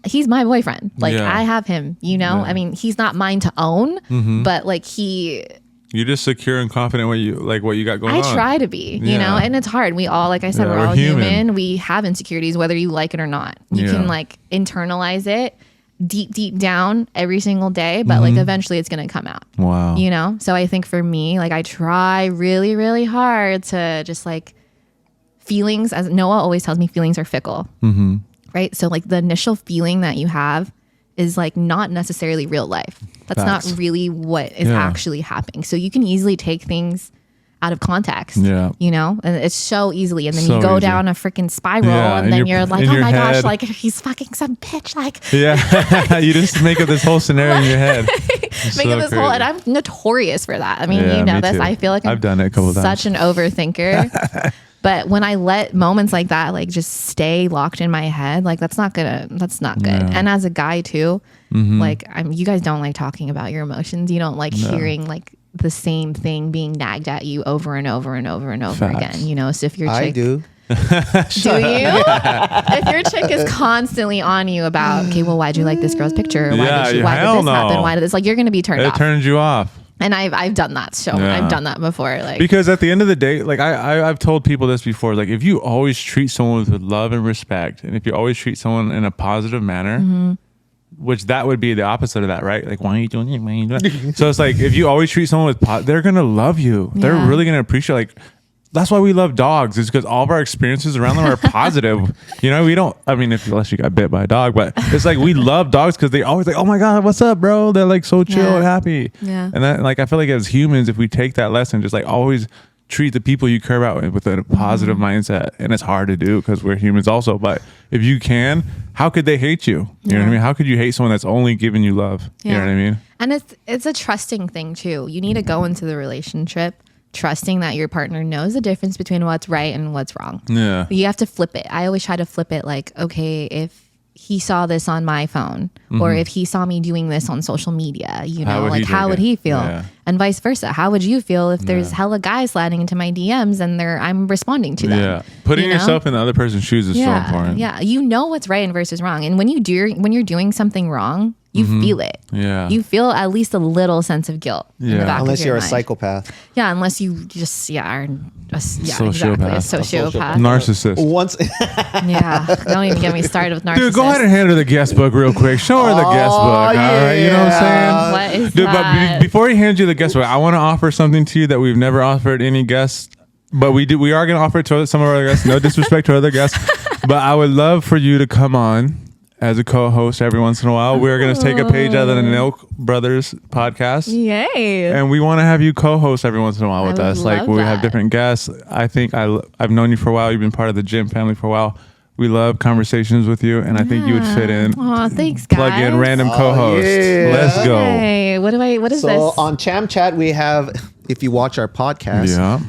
he's my boyfriend. Like, I have him, you know? I mean, he's not mine to own, but like you're just secure and confident what you got going on. I try to be, you know, and it's hard. We all, like I said, we're all human. We have insecurities, whether you like it or not. You can like internalize it deep down every single day, but like eventually it's going to come out. Wow. You know? So I think for me, like I try really, really hard to just like feelings, as Noah always tells me, feelings are fickle. Right? So like the initial feeling that you have is like not necessarily real life. That's not really what is actually happening. So you can easily take things out of context, you know, and it's so easily, and then you go down a freaking spiral, and then you're like, oh my gosh, like he's fucking some bitch, like you just make up this whole scenario in your head. Make up this whole, and I'm notorious for that. I mean, you know this. Too. I feel like I've done it a couple times. Such an overthinker. But when I let moments like that, like just stay locked in my head, like that's not good. And as a guy too, like you guys don't like talking about your emotions. You don't like hearing like the same thing being nagged at you over and over and over and over again. You know, so if your chick, I do. Do you? If your chick is constantly on you about, okay, well, why'd you like this girl's picture? Why did this happen? Why did this? Like, you're gonna be turned off. It turns you off. And I've done that. So I've done that before. Like, because at the end of the day, like I've told people this before, like if you always treat someone with love and respect, and if you always treat someone in a positive manner, which that would be the opposite of that, right? Like, why are you doing it? Why are you doing it? So it's like, if you always treat someone with they're going to love you. Yeah. They're really going to appreciate, like, that's why we love dogs, is because all of our experiences around them are positive. You know, we don't, I mean, unless you got bit by a dog, but it's like, we love dogs because they always like, oh my God, what's up, bro? They're like so chill and happy. Yeah. And that, like, I feel like as humans, if we take that lesson, just like always treat the people you care about with a positive mindset. And it's hard to do because we're humans also, but if you can, how could they hate you? You know what I mean? How could you hate someone that's only giving you love? You know what I mean? And it's a trusting thing too. You need to go into the relationship trusting that your partner knows the difference between what's right and what's wrong. Yeah. You have to flip it. I always try to flip it like, okay, if he saw this on my phone or if he saw me doing this on social media, you know, like how would he feel? Yeah. And vice versa. How would you feel if there's hella guys sliding into my DMs and I'm responding to them? Yeah. Putting yourself in the other person's shoes is so important. Yeah. You know what's right and versus wrong. And when you're doing something wrong, you feel it. Yeah. You feel at least a little sense of guilt. Yeah. Unless you're a psychopath. Yeah. Unless you just are exactly a sociopath. Narcissist. Don't even get me started with narcissists. Dude, go ahead and hand her the guest book real quick. Show her the guest book. All right. You know what I'm saying? What is that? But before he hands you the guest book, I want to offer something to you that we've never offered any guests. But we are going to offer it to some of our guests. No disrespect to other guests. But I would love for you to come on as a co-host every once in a while. We're going to take a page out of the Nelk Brothers podcast. Yay. And we want to have you co-host every once in a while with us. Like we have different guests. I think I've known you for a while. You've been part of the gym family for a while. We love conversations with you, and I think you would fit in. Oh, thanks, guys. Plug in random co-host. Let's go. Hey, what is this? So on Cham Chat, we have, if you watch our podcast,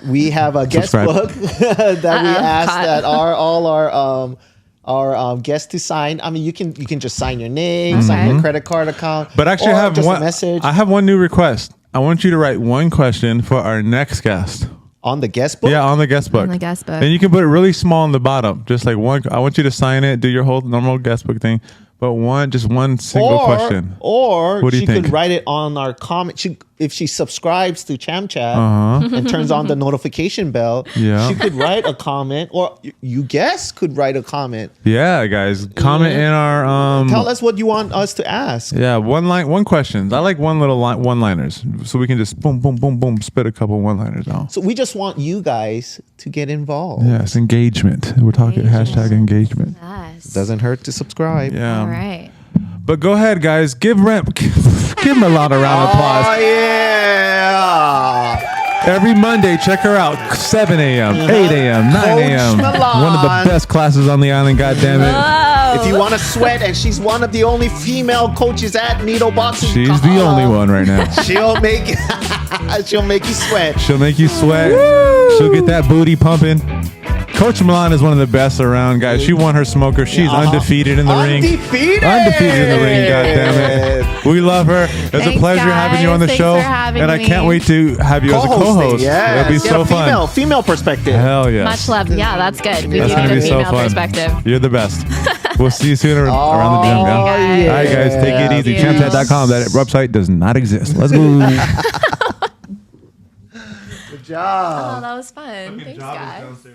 we have a guest book that we asked that all our guests to sign. I mean, you can just sign your name, sign your credit card account. But actually, I have one new request. I want you to write one question for our next guest. On the guest book? Yeah, on the guest book. And you can put it really small on the bottom. Just like one. I want you to sign it, do your whole normal guest book thing. But one single question. Or she could write it on our comment. If she subscribes to Cham Chat and turns on the notification bell, she could write a comment. Or you guests could write a comment. Yeah, guys. Comment in our... Tell us what you want us to ask. Yeah, one question. I like one-liners. So we can just boom, boom, boom, boom, spit a couple one-liners out. So we just want you guys to get involved. Yes, engagement. We're talking hashtag engagement. Yes. Doesn't hurt to subscribe. Yeah. All right. But go ahead, guys. Give Milan a round of applause. Oh, yeah. Every Monday, check her out. 7 a.m., 8 a.m., 9 a.m. One of the best classes on the island, goddammit. Oh. If you want to sweat, and she's one of the only female coaches at Needle Boxing. She's the only one right now. She'll make you sweat. She'll make you sweat. Woo! She'll get that booty pumping. Coach Milan is one of the best around, guys. She won her smoker. She's undefeated in the ring. Undefeated in the ring, goddammit. We love her. It's a pleasure having you on the show. And I can't wait to have you as a co-host. Yeah. It'll be so fun. Female perspective. Hell yeah. Much love. Yeah, that's good. We that's need a so female perspective. You're the best. We'll see you soon around the gym, guys. All right, guys. Take it easy. Chamchat.com. That website does not exist. Let's go. Good job. Oh, that was fun. Thanks, guys.